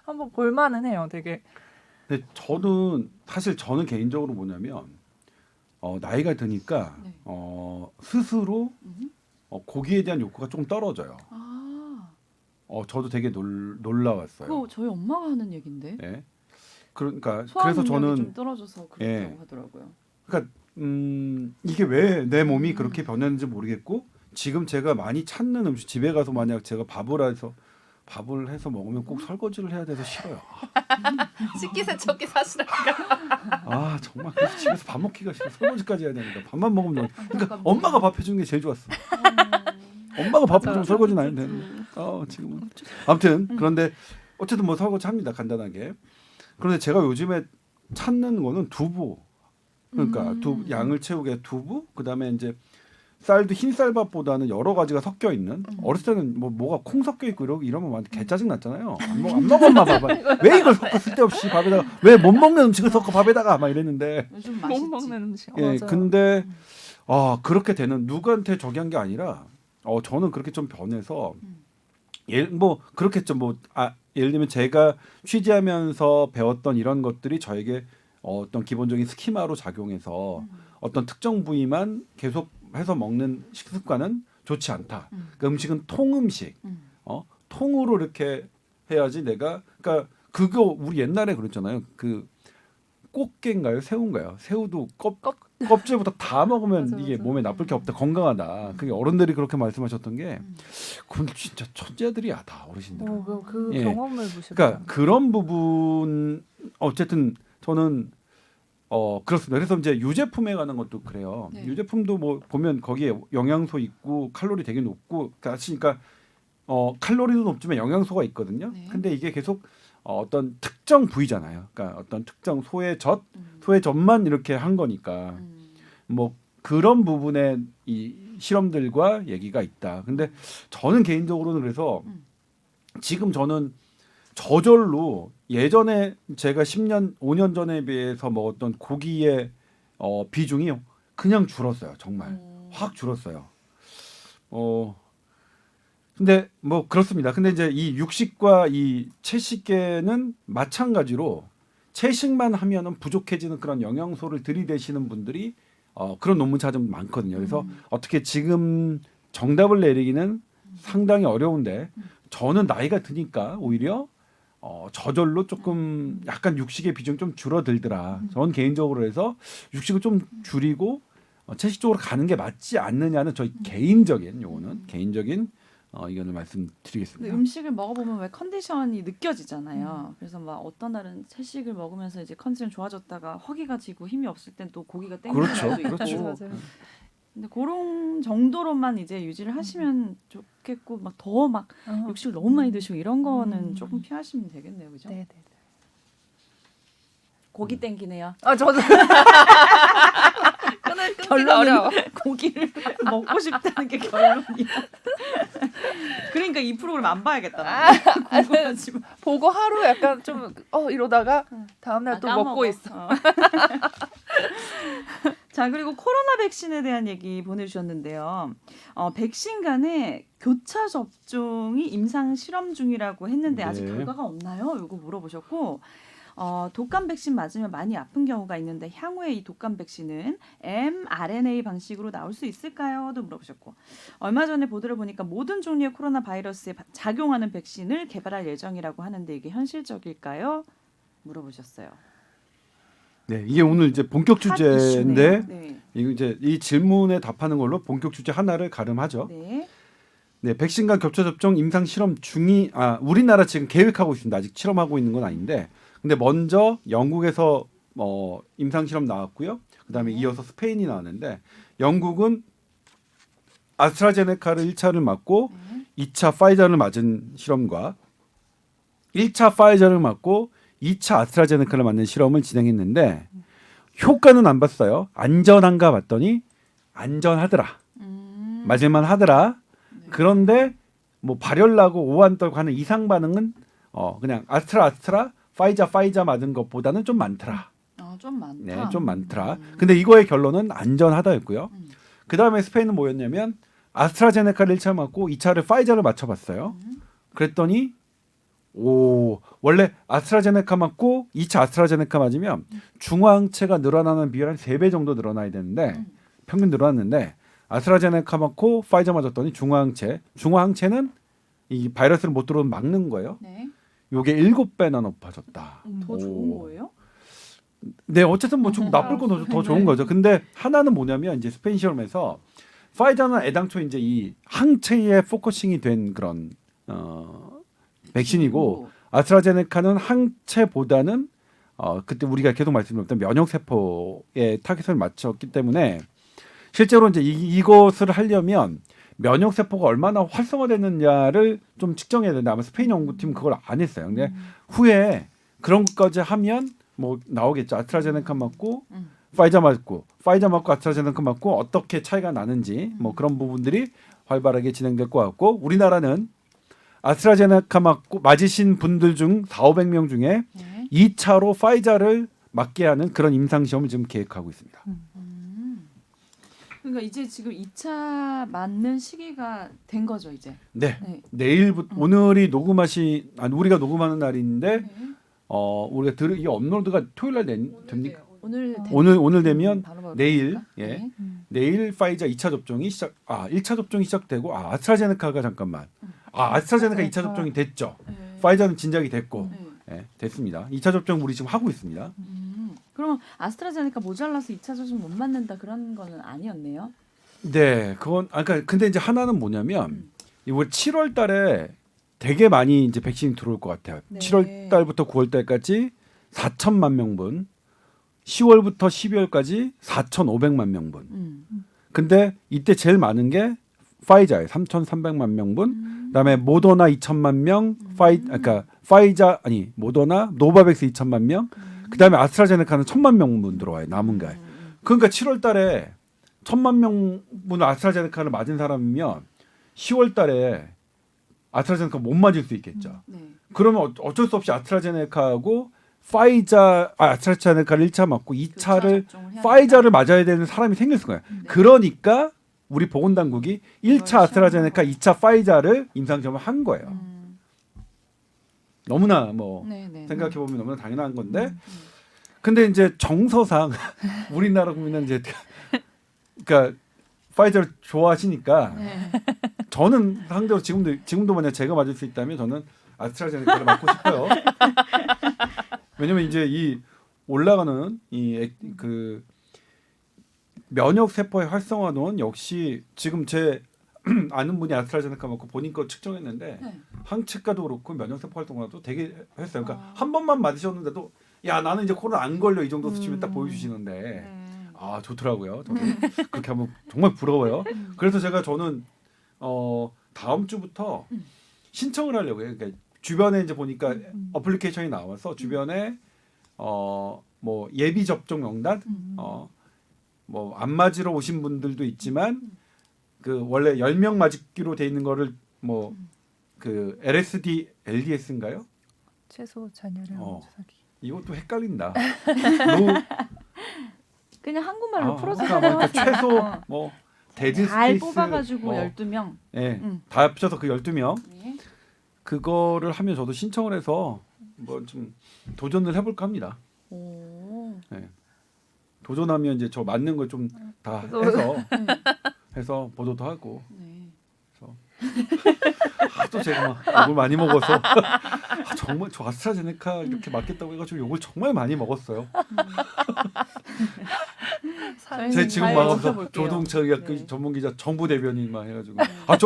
한번 볼만은 해요, 되게. 근데 저는 개인적으로 뭐냐면 나이가 드니까 네. 스스로 고기에 대한 욕구가 조금 떨어져요. 저도 되게 놀라웠어요. 그거 저희 엄마가 하는 얘긴데. 예. 그러니까 소화 그래서 능력이 저는 좀 떨어져서 그렇다고 예. 하더라고요. 그러니까 이게 왜 내 몸이 그렇게 변했는지 모르겠고 지금 제가 많이 찾는 음식 집에 가서 만약 제가 밥을 해서 먹으면 꼭 설거지를 해야 돼서 싫어요. 식기세척기 사시라니까. 아 정말 그래서 집에서 밥 먹기가 싫어. 설거지까지 해야 되니까 밥만 먹으면 그러니까 엄마가 밥 해주는 게 제일 좋았어. 엄마가 밥 해주면 설거지는 안 되는데 지금은 아무튼 그런데 어쨌든 뭐 설거지 합니다 간단하게. 그런데 제가 요즘에 찾는 거는 두부. 그러니까 양을 채우게 두부 그다음에 이제 쌀도 흰 쌀밥보다는 여러 가지가 섞여 있는. 어렸을 때는 뭐가 콩 섞여 있고 이러면 완전 개 짜증 났잖아요. 안 먹어 엄마 봐봐. 왜 이걸 섞어 쓸데없이 밥에다가 왜 못 먹는 음식을 섞어 밥에다가 막 이랬는데. 요즘 못 맛있지. 먹는 음식. 예, 맞아요. 근데 그렇게 되는 누구한테 저기 한 게 아니라 저는 그렇게 좀 변해서 뭐 그렇겠죠. 예를 들면 제가 취재하면서 배웠던 이런 것들이 저에게 어떤 기본적인 스키마로 작용해서 어떤 특정 부위만 계속 해서 먹는 식습관은 좋지 않다. 그 음식은 통음식, 통으로 이렇게 해야지 내가 그러니까 그거 우리 옛날에 그랬잖아요. 그 꽃게인가요, 새우인가요? 새우도 껍질부터 다 먹으면 맞아, 이게 맞아. 몸에 나쁠 게 없다, 건강하다. 그게 어른들이 그렇게 말씀하셨던 게, 그건 진짜 천재들이야, 다 어르신들. 그 예. 경험을 보셨죠. 그러니까 그런 부분 어쨌든 저는 그렇습니다. 그래서 이제 유제품에 관한 것도 그래요. 네. 유제품도 뭐 보면 거기에 영양소 있고 칼로리 되게 높고 그러니까 칼로리도 높지만 영양소가 있거든요. 네. 근데 이게 계속 어떤 특정 부위잖아요. 그러니까 어떤 특정 소의 젖만 이렇게 한 거니까 뭐 그런 부분에 이 실험들과 얘기가 있다. 근데 저는 개인적으로는 그래서 지금 저는 저절로 예전에 제가 5년 전에 비해서 먹었던 고기의 비중이 그냥 줄었어요. 정말 확 줄었어요. 근데 뭐 그렇습니다. 근데 이제 이 육식과 이 채식계는 마찬가지로 채식만 하면은 부족해지는 그런 영양소를 들이대시는 분들이 그런 논문 찾으면 많거든요. 그래서 어떻게 지금 정답을 내리기는 상당히 어려운데 저는 나이가 드니까 오히려 저절로 조금 약간 육식의 비중 좀 줄어들더라. 저는 개인적으로 해서 육식을 좀 줄이고 채식 쪽으로 가는 게 맞지 않느냐는 저희 개인적인 요거는 개인적인 의견을 근데 말씀드리겠습니다. 음식을 먹어보면 왜 컨디션이 느껴지잖아요. 그래서 막 어떤 날은 채식을 먹으면서 이제 컨디션 좋아졌다가 허기가 지고 힘이 없을 땐 또 고기가 땡기는 그렇죠, 날도 있고. 그렇죠. 맞아요. 근데 그런 정도로만 이제 유지를 하시면 좋겠고 막 더 막 육식을 너무 많이 드시고 이런 거는 조금 피하시면 되겠네요, 그죠? 네. 고기 땡기네요. 저도 끊기가 결론은 어려워. 고기를 먹고 싶다는 게 결론이야. 그러니까 이 프로그램 안 봐야겠다. 궁금하지만 보고 하루 약간 좀 이러다가 다음날 또 까먹어. 먹고 있어. 자, 그리고 코로나 백신에 대한 얘기 보내주셨는데요. 백신 간의 교차 접종이 임상 실험 중이라고 했는데 아직 네. 결과가 없나요? 이거 물어보셨고 독감 백신 맞으면 많이 아픈 경우가 있는데 향후에 이 독감 백신은 mRNA 방식으로 나올 수 있을까요?도 물어보셨고 얼마 전에 보도를 보니까 모든 종류의 코로나 바이러스에 작용하는 백신을 개발할 예정이라고 하는데 이게 현실적일까요? 물어보셨어요. 네, 이게 오늘 이제 본격 핫 주제인데 이슈네요. 네. 이거 이제 이 질문에 답하는 걸로 본격 주제 하나를 가름하죠. 네. 네, 백신 간 겹쳐 접종 임상 실험 우리나라 지금 계획하고 있습니다. 아직 실험하고 있는 건 아닌데, 근데 먼저 영국에서 임상 실험 나왔고요. 그다음에 이어서 스페인이 나왔는데 영국은 아스트라제네카를 1차를 맞고 2차 파이저를 맞은 실험과 1차 파이저를 맞고 2차 아스트라제네카를 맞는 실험을 진행했는데 효과는 안 봤어요. 안전한가 봤더니 안전하더라. 맞을만 하더라. 그런데 뭐 발열 나고 오한 떨고 하는 이상 반응은 그냥 아스트라 파이자 맞은 것보다는 좀 많더라. 좀 많다. 네, 좀 많더라. 근데 이거의 결론은 안전하다였고요. 그다음에 스페인은 뭐였냐면 아스트라제네카를 1차 맞고 2차를 파이자를 맞춰봤어요. 그랬더니 원래 아스트라제네카 맞고 2차 아스트라제네카 맞으면 중화항체가 늘어나는 비율 한 3배 정도 늘어나야 되는데 평균 늘어났는데 아스트라제네카 맞고 파이자 맞았더니 중화항체는 이 바이러스를 못 들어오면 막는 거예요. 네. 요게 7배나 높아졌다. 더 좋은 거예요? 네, 어쨌든 뭐 좀 나쁠 건 더 좋은 거죠. 근데 하나는 뭐냐면 이제 스페인 실험에서 파이자는 애당초 이제 이 항체에 포커싱이 된 그런 백신이고 아스트라제네카는 항체보다는 그때 우리가 계속 말씀드렸던 면역 세포에 타깃을 맞췄기 때문에 실제로 이제 이것을 하려면 면역 세포가 얼마나 활성화되느냐를 좀 측정해야 되는데 아마 스페인 연구팀 그걸 안 했어요. 근데 후에 그런 것까지 하면 뭐 나오겠죠. 아스트라제네카 맞고 파이자 맞고 아스트라제네카 맞고 어떻게 차이가 나는지 뭐 그런 부분들이 활발하게 진행될 것 같고 우리나라는 아스트라제네카 맞으신 분들 중 4,500명 중에 네. 2차로 파이자를 맞게 하는 그런 임상 시험을 지금 계획하고 있습니다. 그러니까 이제 지금 2차 맞는 시기가 된 거죠, 이제. 네. 네. 내일부터 오늘이 우리가 녹음하는 날인데 네. 우리가 이 업로드가 토요일 날 됩니까? 오늘 오늘 되면 바로 내일 됩니까? 예. 네. 내일 파이자 2차 접종이 1차 접종이 시작되고 아스트라제네카가 잠깐만. 아스트라제네카 2차 접종이 됐죠. 네. 파이자는 진작이 됐고. 네. 예, 됐습니다. 2차 접종 우리 지금 하고 있습니다. 그럼 아스트라제네카 모자라서 2차 접종 못 맞는다 그런 거는 아니었네요. 네, 그건 그러니까 근데 이제 하나는 뭐냐면 이번 7월 달에 되게 많이 이제 백신이 들어올 것 같아요. 네. 7월 달부터 9월 달까지 4천만 명분, 10월부터 12월까지 4,500만 명분. 근데 이때 제일 많은 게 파이자예요. 3,300만 명분. 그다음에 모더나 2천만 명, 파이자 모더나 노바백스 2천만 명. 그다음에 아스트라제네카는 1,000만 명분 들어와요. 남은 게. 그러니까 7월 달에 1,000만 명분 아스트라제네카를 맞은 사람이면 10월 달에 아스트라제네카 못 맞을 수 있겠죠. 네. 그러면 어쩔 수 없이 아스트라제네카하고 아스트라제네카를 1차 맞고 2차를 파이자를 맞아야 되는 사람이 생길 거예요. 그러니까 우리 보건당국이 1차 아스트라제네카, 2차 파이자를 임상시험을 한 거예요. 너무나 뭐 생각해 보면 너무나 당연한 건데, 근데 이제 정서상 우리나라 국민은 이제 그러니까 파이자를 좋아하시니까 네. 저는 상대로 지금도 만약 제가 맞을 수 있다면 저는 아스트라제네카를 맞고 싶어요. 왜냐면 이제 이 올라가는 그 면역 세포의 활성화는 역시 지금 제 아는 분이 아스트라제네카 맞고 본인 거 측정했는데 네. 항체가도 그렇고 면역 세포 활성화도 되게 했어요. 그러니까 한 번만 맞으셨는데도 야 나는 이제 코로나 안 걸려 이 정도 수치면 딱 보여주시는데 좋더라고요. 저도 그렇게 하면 정말 부러워요. 그래서 저는 다음 주부터 신청을 하려고 해요. 그러니까 주변에 이제 보니까 어플리케이션이 나와서 주변에 뭐 예비 접종 명단 뭐 안 맞으러 오신 분들도 있지만 그 원래 10명 맞기로 돼 있는 거를 뭐 그 LDS인가요? 최소 잔여량 주사기. 이것도 헷갈린다. 그냥 한국말로 풀어서 그러니까 최소 뭐 데드 잘 스페이스 뽑아가지고 12명. 네, 다 합쳐서 그 12명. 네. 그거를 하면 저도 신청을 해서 뭐 좀 도전을 해볼까 합니다. 오. 네. 도전하면 이제 저 맞는 거 좀 다 해서 보도도 하고. 네. 그래서 또 제가 막 욕을 많이 먹어서 정말 저 아스트라제네카 이렇게 맞겠다고 해가지고 욕을 정말 많이 먹었어요. 제 지금 잘 막서 지켜볼게요. 조동철 네. 전문 기자 정부 대변인만 해가지고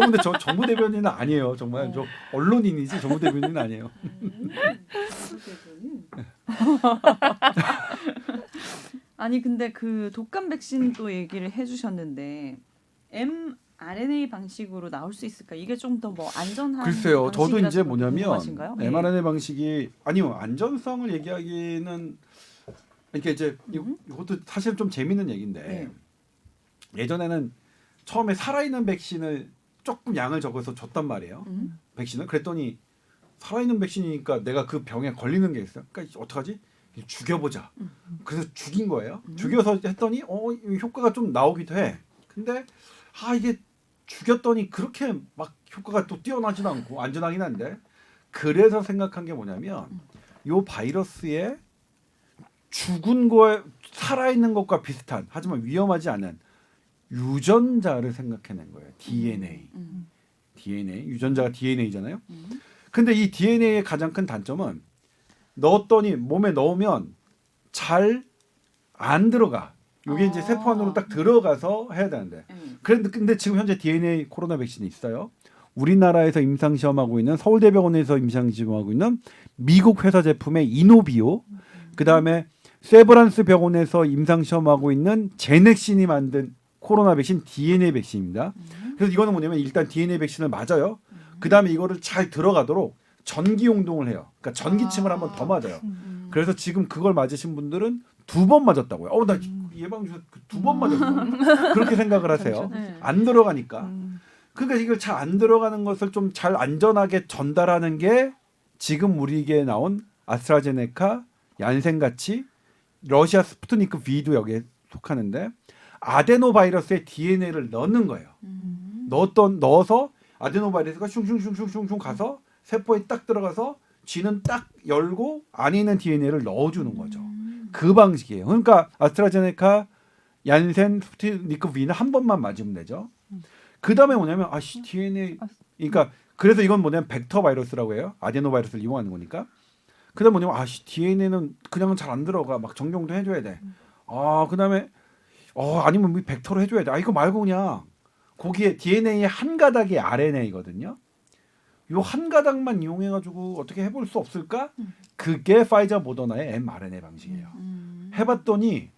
근데 저 정부 대변인은 아니에요. 정말 저 언론인이지 정부 대변인은 아니에요. 아니 근데 그 독감 백신도 얘기를 해주셨는데 mRNA 방식으로 나올 수 있을까? 이게 좀 더 뭐 안전한 글쎄요. 저도 이제 방식이라서 뭐냐면 궁금하신가요? 네. mRNA 방식이 아니요 안전성을 얘기하기는 이렇게 이제 이것도 사실 좀 재밌는 얘기인데 네. 예전에는 처음에 살아있는 백신을 조금 양을 적어서 줬단 말이에요. 백신을 그랬더니 살아있는 백신이니까 내가 그 병에 걸리는 게 있어요. 그러니까 어떡하지? 죽여보자. 그래서 죽인 거예요. 죽여서 했더니 효과가 좀 나오기도 해. 근데 이게 죽였더니 그렇게 막 효과가 또 뛰어나지도 않고 안전하긴 한데 그래서 생각한 게 뭐냐면 요 바이러스에 죽은 거에 살아있는 것과 비슷한 하지만 위험하지 않은 유전자를 생각해낸 거예요. DNA. 유전자가 DNA잖아요. 근데 이 DNA의 가장 큰 단점은 넣었더니 몸에 넣으면 잘 안 들어가. 이게 이제 세포 안으로 딱 들어가서 해야 되는데. 근데 지금 현재 DNA 코로나 백신이 있어요. 우리나라에서 임상 시험하고 있는 서울대병원에서 임상 시험하고 있는 미국 회사 제품의 이노비오. 그다음에 세브란스 병원에서 임상 시험하고 있는 제넥신이 만든 코로나 백신 DNA 백신입니다. 그래서 이거는 뭐냐면 일단 DNA 백신을 맞아요. 그다음에 이거를 잘 들어가도록 전기 용동을 해요. 그러니까 전기침을 한번 더 맞아요. 그래서 지금 그걸 맞으신 분들은 2번 맞았다고요. 나 예방주사 2번 맞았어. 그렇게 생각을 하세요. 네. 안 들어가니까. 그러니까 이걸 잘 안 들어가는 것을 좀 잘 안전하게 전달하는 게 지금 우리에게 나온 아스트라제네카, 얀센 같이 러시아 스푸트니크 V도 여기에 속하는데 아데노바이러스의 DNA를 넣는 거예요. 넣어서 아데노바이러스가 슝슝슝슝슝 가서 세포에 딱 들어가서 쥐는 딱 열고 안에 있는 DNA를 넣어주는 거죠. 그 방식이에요. 그러니까 아스트라제네카, 얀센, 스푸트니크 V는 한 번만 맞으면 되죠. 그 다음에 뭐냐면 DNA 그러니까 그래서 이건 뭐냐면 벡터 바이러스라고 해요. 아데노바이러스를 이용하는 거니까. 그다음 뭐냐면 DNA는 그냥 잘 안 들어가. 막 정정도 해줘야 돼. 그다음에 아니면 뭐 벡터로 해줘야 돼. 이거 말고 그냥 거기에 DNA의 한 가닥이 RNA거든요. 요 한 가닥만 이용해가지고 어떻게 해볼 수 없을까? 그게 파이저 모더나의 mRNA 방식이에요. 해봤더니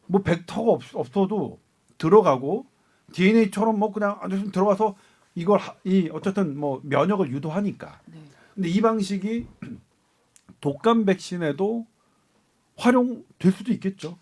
뭐 벡터가 없어도 들어가고 DNA처럼 뭐 그냥 아주 들어가서 이걸 어쨌든 뭐 면역을 유도하니까. 네. 근데 이 방식이 독감 백신에도 활용될 수도 있겠죠.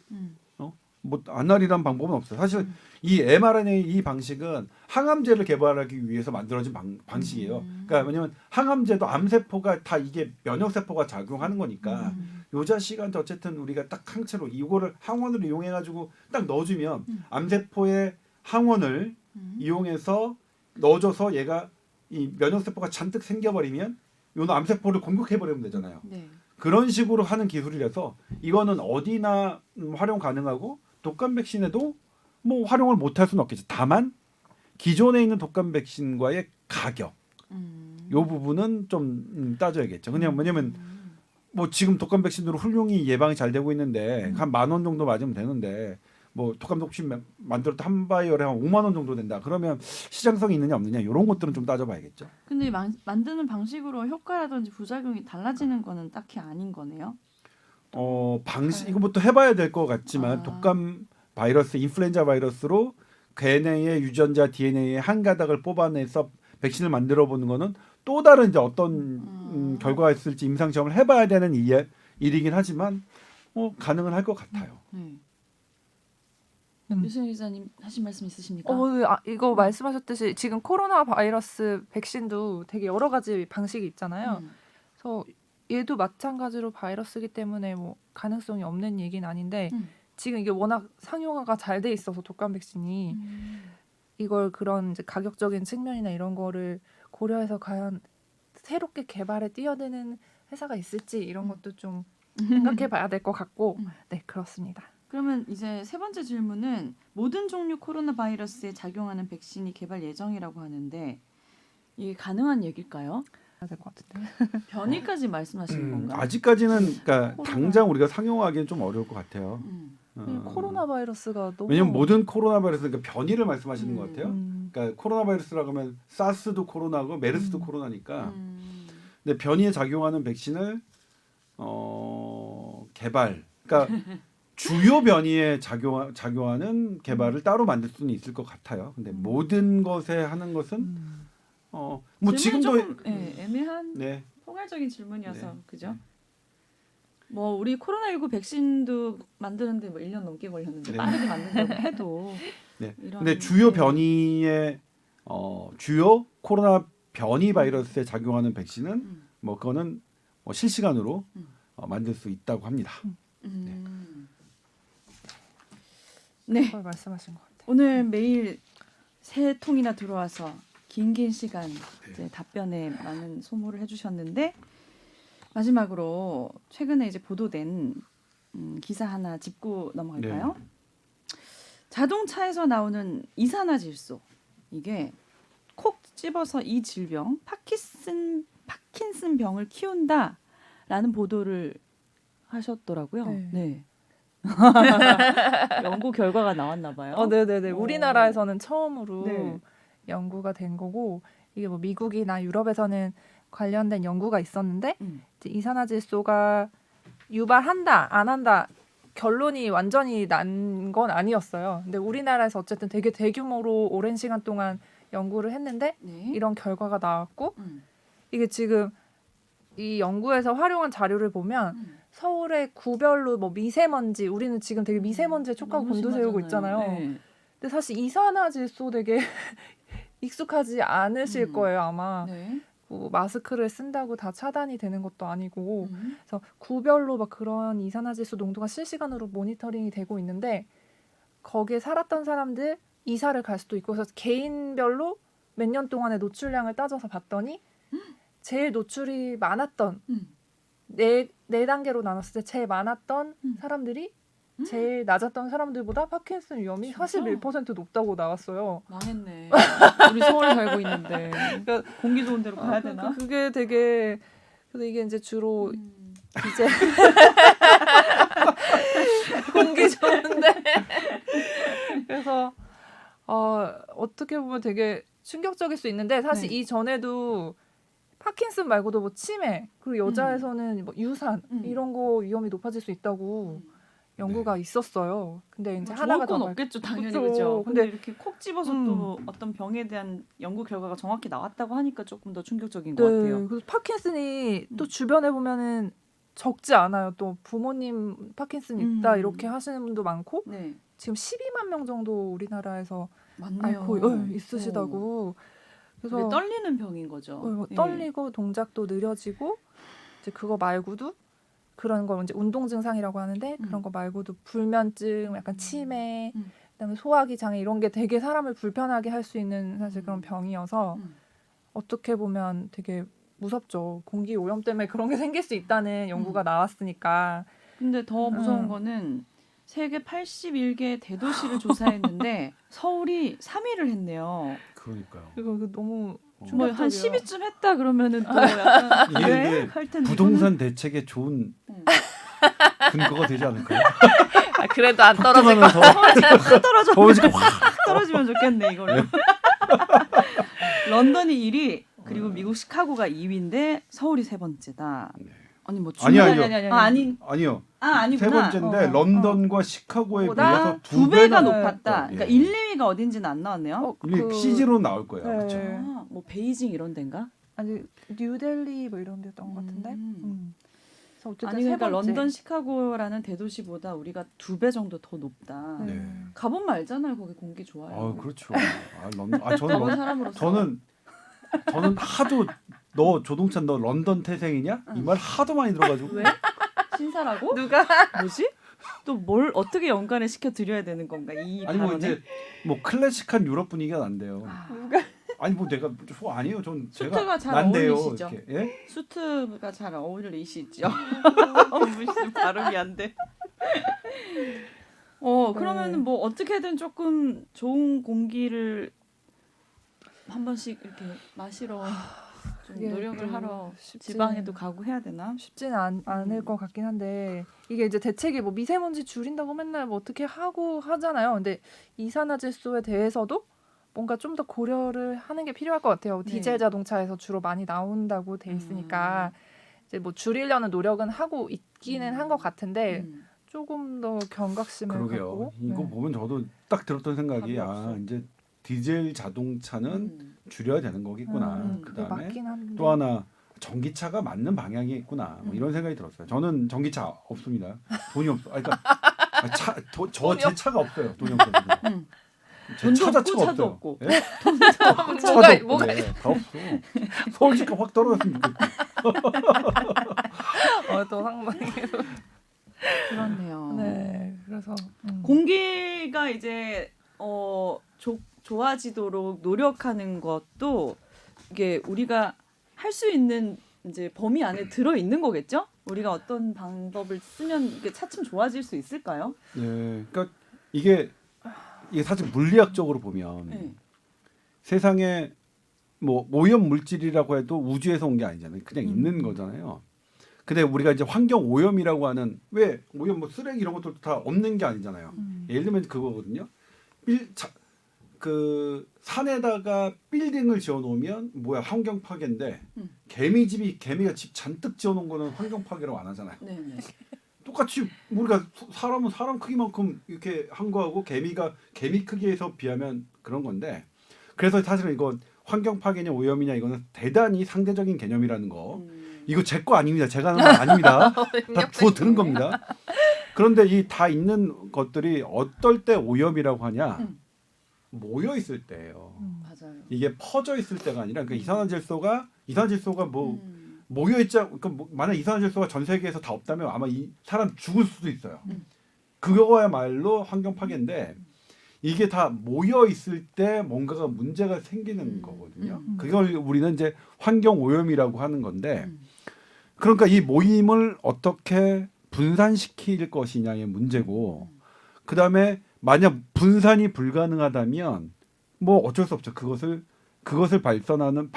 뭐 안날이란 방법은 없어요. 사실 이 mRNA 이 방식은 항암제를 개발하기 위해서 만들어진 방식이에요. 그러니까 왜냐하면 항암제도 암세포가 다 이게 면역세포가 작용하는 거니까 요 자식한테 어쨌든 우리가 딱 항체로 이거를 항원으로 이용해가지고 딱 넣어주면 암세포의 항원을 이용해서 넣어줘서 얘가 이 면역세포가 잔뜩 생겨버리면 요 암세포를 공격해버리면 되잖아요. 네. 그런 식으로 하는 기술이라서 이거는 어디나 활용 가능하고 독감 백신에도 뭐 활용을 못할 수는 없겠죠. 다만 기존에 있는 독감 백신과의 가격 요 부분은 좀 따져야겠죠. 그냥 뭐냐면 뭐 지금 독감 백신으로 훌륭히 예방이 잘 되고 있는데 한 10,000원 정도 맞으면 되는데 뭐 독감 백신 만들었다 한 바이올에 한 5만 원 정도 된다. 그러면 시장성이 있느냐 없느냐 이런 것들은 좀 따져봐야겠죠. 근데 만드는 방식으로 효과라든지 부작용이 달라지는 거는 딱히 아닌 거네요. 방식 이거부터 해봐야 될 것 같지만 독감 바이러스, 인플루엔자 바이러스로 걔네의 유전자 DNA의 한 가닥을 뽑아내서 백신을 만들어 보는 거는 또 다른 이제 어떤 결과가 있을지 임상 시험을 해봐야 되는 일이긴 하지만 가능은 할 것 같아요. 네. 유승희 기자님 하신 말씀 있으십니까? 네. 이거 말씀하셨듯이 지금 코로나 바이러스 백신도 되게 여러 가지 방식이 있잖아요. 그래서 얘도 마찬가지로 바이러스이기 때문에 뭐 가능성이 없는 얘기는 아닌데 지금 이게 워낙 상용화가 잘 돼 있어서 독감 백신이 이걸 그런 이제 가격적인 측면이나 이런 거를 고려해서 과연 새롭게 개발에 뛰어드는 회사가 있을지 이런 것도 좀 생각해봐야 될 것 같고 네 그렇습니다. 그러면 이제 세 번째 질문은 모든 종류 코로나 바이러스에 작용하는 백신이 개발 예정이라고 하는데 이게 가능한 얘기일까요? 해야 될 것 같은데. 변이까지 말씀하시는 건가요? 아직까지는 그러니까 코로나. 당장 우리가 상용하기는 좀 어려울 것 같아요. 코로나 바이러스가 너무 왜냐면 모든 코로나 바이러스 그러니까 변이를 말씀하시는 것 같아요. 음. 그러니까 코로나 바이러스라고 하면 사스도 코로나고 메르스도 코로나니까. 근데 변이에 작용하는 백신을 개발. 그러니까 주요 변이에 작용하는 개발을 따로 만들 수는 있을 것 같아요. 근데 모든 것에 하는 것은 뭐 지금도 조금, 애매한 네. 포괄적인 질문이어서 네. 그죠? 뭐 우리 코로나19 백신도 만드는데 뭐 1년 넘게 걸렸는데 네. 빠르게 만든다고 해도 네. 이런 근데 주요 네. 변이에 주요 코로나 변이 바이러스에 작용하는 백신은 뭐 그거는 실시간으로 만들 수 있다고 합니다. 네. 그걸 말씀하신 것 같아요. 오늘 메일 3통이나 들어와서 긴 시간 이제 답변에 많은 소모를 해주셨는데 마지막으로 최근에 이제 보도된 기사 하나 짚고 넘어갈까요? 네. 자동차에서 나오는 이산화질소 이게 콕 집어서 이 질병 파킨슨 병을 키운다라는 보도를 하셨더라고요. 네. 연구 결과가 나왔나 봐요. 네네네. 우리나라에서는 처음으로 네. 연구가 된 거고 이게 뭐 미국이나 유럽에서는 관련된 연구가 있었는데 이제 이산화질소가 유발한다 안 한다 결론이 완전히 난 건 아니었어요. 근데 우리나라에서 어쨌든 되게 대규모로 오랜 시간 동안 연구를 했는데 네. 이런 결과가 나왔고 이게 지금 이 연구에서 활용한 자료를 보면 서울의 구별로 뭐 미세먼지 우리는 지금 되게 미세먼지에 촉하고 너무 곤두세우고 심하잖아요. 있잖아요. 네. 근데 사실 이산화질소 되게 익숙하지 않으실 거예요 아마. 네. 뭐 마스크를 쓴다고 다 차단이 되는 것도 아니고 음. 그래서 구별로 막 그런 이산화질소 농도가 실시간으로 모니터링이 되고 있는데 거기에 살았던 사람들 이사를 갈 수도 있고 그래서 개인별로 몇 년 동안의 노출량을 따져서 봤더니 제일 노출이 많았던 네 단계로 나눴을 때 제일 많았던 사람들이 제일 낮았던 사람들보다 파킨슨 위험이 진짜? 41% 높다고 나왔어요. 망했네. 우리 서울에 살고 있는데 공기 좋은 데로 가야 되나? 그게 되게 근데 이게 이제 주로 이제 공기 좋은데 그래서 어떻게 보면 되게 충격적일 수 있는데 사실 네. 이 전에도 파킨슨 말고도 뭐 치매 그리고 여자에서는 뭐 유산 이런 거 위험이 높아질 수 있다고 연구가 있었어요. 근데 이제 하나가 좋을 건 더 없겠죠 당연히 그쵸. 그렇죠. 근데 근데 이렇게 콕 집어서 또 어떤 병에 대한 연구 결과가 정확히 나왔다고 하니까 조금 더 충격적인 것 같아요. 그래서 파킨슨이 또 주변에 보면은 적지 않아요. 또 부모님 파킨슨 있다 이렇게 하시는 분도 많고 네, 지금 12만 명 정도 우리나라에서 맞네요. 앓고 있으시다고. 그래서 그래서 떨리는 병인 거죠. 뭐 예. 떨리고 동작도 느려지고 이제 그거 말고도 그런 걸 이제 운동 증상이라고 하는데 그런 거 말고도 불면증, 약간 치매, 그다음에 소화기 장애 이런 게 되게 사람을 불편하게 할 수 있는 사실 그런 병이어서 어떻게 보면 되게 무섭죠. 공기 오염 때문에 그런 게 생길 수 있다는 연구가 나왔으니까. 근데 더 무서운 거는 세계 81개 대도시를 조사했는데 서울이 3위를 했네요. 그러니까요. 이거 너무 뭐 한 충격적이에요. 10위쯤 했다 그러면은 또 약간 이게 왜? 근데 할 텐데 부동산 대책에 좋은 근거가 되지 않을까요? 그래도 안 떨어지면서 확 떨어져. 서울시가 확 확 떨어지면 좋겠네 이걸로. 런던이 1위 그리고 미국 시카고가 2위인데 서울이 세 번째다. 네. 아니 뭐 아니요, 중간에- 아니요. 아니요. 아니요. 세 아니구나. 번째인데 런던과 시카고에 보다 비해서 두 배가 네. 높았다. 그러니까 1, 2위가 어딘지는 안 나왔네요. CG로 나올 거예요. 네. 그렇죠. 아, 뭐 베이징 이런 데인가? 아니 뉴델리 뭐 이런 데였던 것 같은데. 그래서 어쨌든 아니 세 그러니까 번째. 런던 시카고라는 대도시보다 우리가 2배 정도 더 높다. 네. 가보면 알잖아요. 거기 공기 좋아요. 아 그렇죠. 저는 가본 사람으로서. 저는 하도 너 조동찬 너 런던 태생이냐? 이 말 하도 많이 들어가지고. 왜? 신사라고? 누가 뭐지? 또 뭘 어떻게 연관을 시켜 드려야 되는 건가 이 아니 발언에? 뭐 이제 뭐 클래식한 유럽 분위기가 난대요. 누가 아니 뭐 내가 아니에요. 전 수트가 제가 잘 난데요. 어울리시죠? 이렇게. 예? 수트가 잘 어울리시죠? 무슨 발음이 안 돼. 그러면은 뭐 어떻게든 조금 좋은 공기를 한 번씩 이렇게 마시러 좀 그게 노력을 하러 쉽지는- 지방에도 가고 해야 되나? 쉽지는 않을 것 같긴 한데 이게 이제 대책이 뭐 미세먼지 줄인다고 맨날 뭐 어떻게 하고 하잖아요. 근데 이산화질소에 대해서도 뭔가 좀 더 고려를 하는 게 필요할 것 같아요. 네. 디젤 자동차에서 주로 많이 나온다고 돼 있으니까 이제 뭐 줄이려는 노력은 하고 있기는 한 것 같은데 조금 더 경각심을 그러게요. 갖고 이거 네. 보면 저도 딱 들었던 생각이 답이 없어. 이제 디젤 자동차는 줄여야 되는 거겠구나. 그게 그다음에 맞긴 한데 또 하나 전기차가 맞는 방향이 있구나. 뭐 이런 생각이 들었어요. 저는 전기차 없습니다. 돈이 없어. 그러니까 제 차가 없어요. 돈이 없어서. 제 돈도 차 없고 자체가 차도 없어요. 없고. 예? 뭐가 차도 없고. 뭐가 예, 다 없어. 서울시가 확 떨어졌으면 좋겠고. 또 상당히 그렇네요. 네 그래서 공기가 이제 좋아지도록 노력하는 것도 이게 우리가 할 수 있는 이제 범위 안에 들어 있는 거겠죠? 우리가 어떤 방법을 쓰면 이게 차츰 좋아질 수 있을까요? 네, 그러니까 이게 사실 물리학적으로 보면 네. 세상에 뭐 오염 물질이라고 해도 우주에서 온 게 아니잖아요. 그냥 있는 거잖아요. 근데 우리가 이제 환경 오염이라고 하는 왜 오염 뭐 쓰레기 이런 것도 다 없는 게 아니잖아요. 예를 들면 그거거든요. 그 산에다가 빌딩을 지어놓으면 뭐야 환경 파괴인데 개미가 집 잔뜩 지어놓은 거는 환경 파괴라고 안 하잖아요. 네네. 똑같이 우리가 사람은 사람 크기만큼 이렇게 한 거하고 개미가 개미 크기에서 비하면 그런 건데 그래서 사실은 이건 환경 파괴냐 오염이냐 이거는 대단히 상대적인 개념이라는 거. 이거 제 거 아닙니다. 제가 하는 말 아닙니다. 다 주워 들은 겁니다. 그런데 이 다 있는 것들이 어떨 때 오염이라고 하냐? 모여 있을 때예요. 맞아요. 이게 퍼져 있을 때가 아니라 그 이산화질소가 뭐 모여 있자. 그러니까 만약 이산화질소가 전 세계에서 다 없다면 아마 이 사람 죽을 수도 있어요. 그거야말로 환경 파괴인데 이게 다 모여 있을 때 뭔가가 문제가 생기는 거거든요. 그걸 우리는 이제 환경 오염이라고 하는 건데 그러니까 이 모임을 어떻게 분산시킬 것이냐의 문제고 그다음에 만약 분산이 불가능하다면 뭐 어쩔 수 없죠. 그것을 발산하는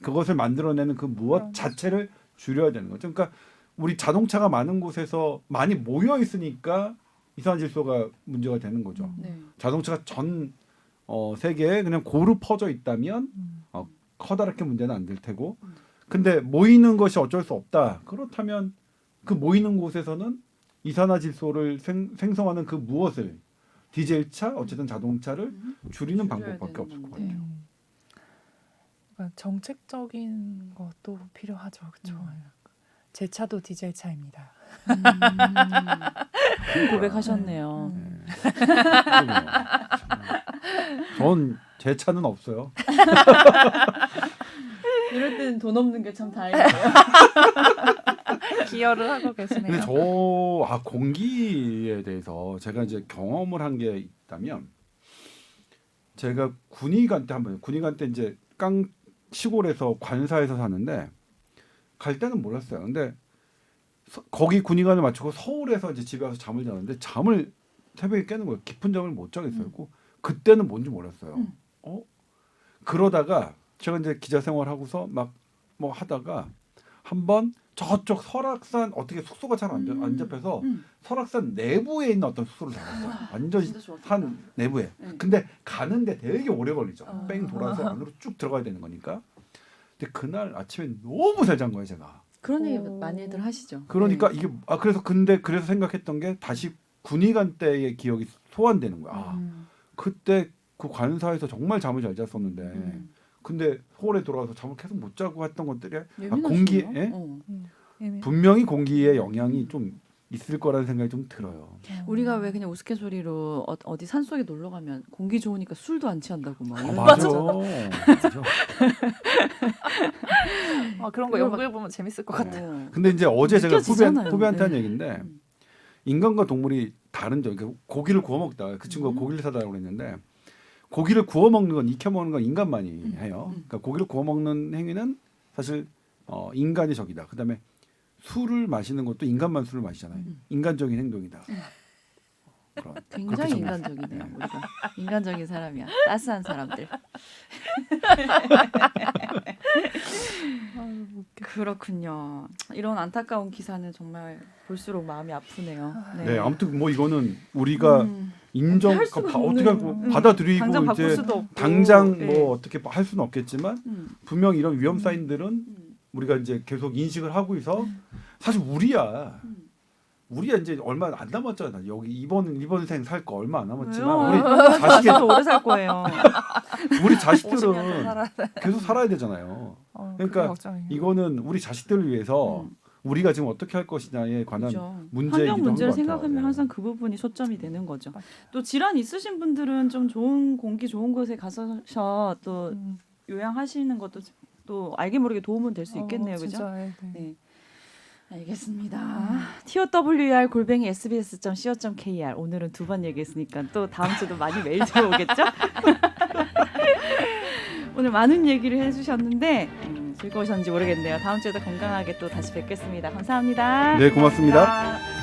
그것을 만들어내는 그 무엇 자체를 줄여야 되는 거죠. 그러니까 우리 자동차가 많은 곳에서 많이 모여 있으니까 이산화질소가 문제가 되는 거죠. 네. 자동차가 전 세계에 그냥 고루 퍼져 있다면 커다랗게 문제는 안 될 테고 근데 모이는 것이 어쩔 수 없다. 그렇다면 그 모이는 곳에서는 이산화질소를 생성하는 그 무엇을 디젤차 어쨌든 자동차를 줄이는 방법밖에 없을 것 같아요. 그러니까 정책적인 것도 필요하죠. 그렇죠. 제 차도 디젤 차입니다. 고백하셨네요. 전 제 차는 없어요. 이럴 때는 돈 없는 게 참 다행이에요. 기여를 하고 계시네요. 근데 공기에 대해서 제가 이제 경험을 한 게 있다면 제가 군의관 때 이제 시골에서 관사에서 사는데 갈 때는 몰랐어요. 근데 거기 군의관을 마치고 서울에서 이제 집에 와서 잠을 자는데 잠을 새벽에 깨는 거예요. 깊은 잠을 못 자겠어요. 그때는 뭔지 몰랐어요. 그러다가 제가 이제 기자 생활하고서 막 뭐 하다가 한번 저쪽 설악산 어떻게 숙소가 잘 안 잡혀서 설악산 내부에 있는 어떤 숙소를 잡았어요. 완전 산 내부에. 근데 가는데 되게 오래 걸리죠. 뺑 돌아서 안으로 쭉 들어가야 되는 거니까. 근데 그날 아침에 너무 잘 잔 거예요, 제가. 그런 얘기 많이들 하시죠. 그러니까 이게 그래서 생각했던 게 다시 군의관 때의 기억이 소환되는 거야. 그때 그 관사에서 정말 잠을 잘 잤었는데 근데 서울에 돌아와서 잠을 계속 못 자고 했던 것들이 공기에 분명히 공기에 영향이 좀 있을 거라는 생각이 좀 들어요. 우리가 왜 그냥 우스갯소리로 어디 산속에 놀러 가면 공기 좋으니까 술도 안 취한다고 막 이런 맞아. 거잖아. 그런 거 연구해 보면 재밌을 것 같아요. 근데 이제 어제 제가 느껴지잖아요. 후배한테 한 얘기인데 인간과 동물이 다른 점. 그러니까 고기를 구워 먹다가 그 친구가 고기를 사달라고 그랬는데 고기를 구워 먹는 건 익혀 먹는 건 인간만이 해요. 그러니까 고기를 구워 먹는 행위는 사실 인간의 적이다. 그다음에 술을 마시는 것도 인간만 술을 마시잖아요. 인간적인 행동이다. 굉장히 인간적이네요. 우리가 인간적인 사람이야. 따스한 사람들. 그렇군요. 이런 안타까운 기사는 정말 볼수록 마음이 아프네요. 네, 아무튼 뭐 이거는 우리가 어떻게 하고 받아들이고 당장 바꿀 이제 수도 없고. 당장 네. 뭐 어떻게 할 수는 없겠지만 분명 이런 위험 사인들은 우리가 이제 계속 인식을 하고 있어. 사실 우리야 이제 얼마 안 남았잖아. 여기 이번 생 살 거 얼마 안 남았지만 우리 자식이 더 오래 살 거예요. 우리 50년 자식들은 살아야 계속 살아야 되잖아요. 그러니까 이거는 우리 자식들을 위해서 우리가 지금 어떻게 할 것이냐에 관한 그렇죠. 문제이기도 환경 문제를 한 것 같아요. 생각하면 항상 그 부분이 초점이 되는 거죠. 또 질환 있으신 분들은 좀 좋은 공기 좋은 곳에 가서 또 요양하시는 것도 또 알게 모르게 도움은 될 수 있겠네요. 그죠? 네. 알겠습니다. TOWR@sbs.co.kr 오늘은 두 번 얘기했으니까 또 다음 주도 많이 메일 들어오겠죠? 오늘 많은 얘기를 해주셨는데 즐거우셨는지 모르겠네요. 다음 주에도 건강하게 또 다시 뵙겠습니다. 감사합니다. 네, 고맙습니다. 감사합니다.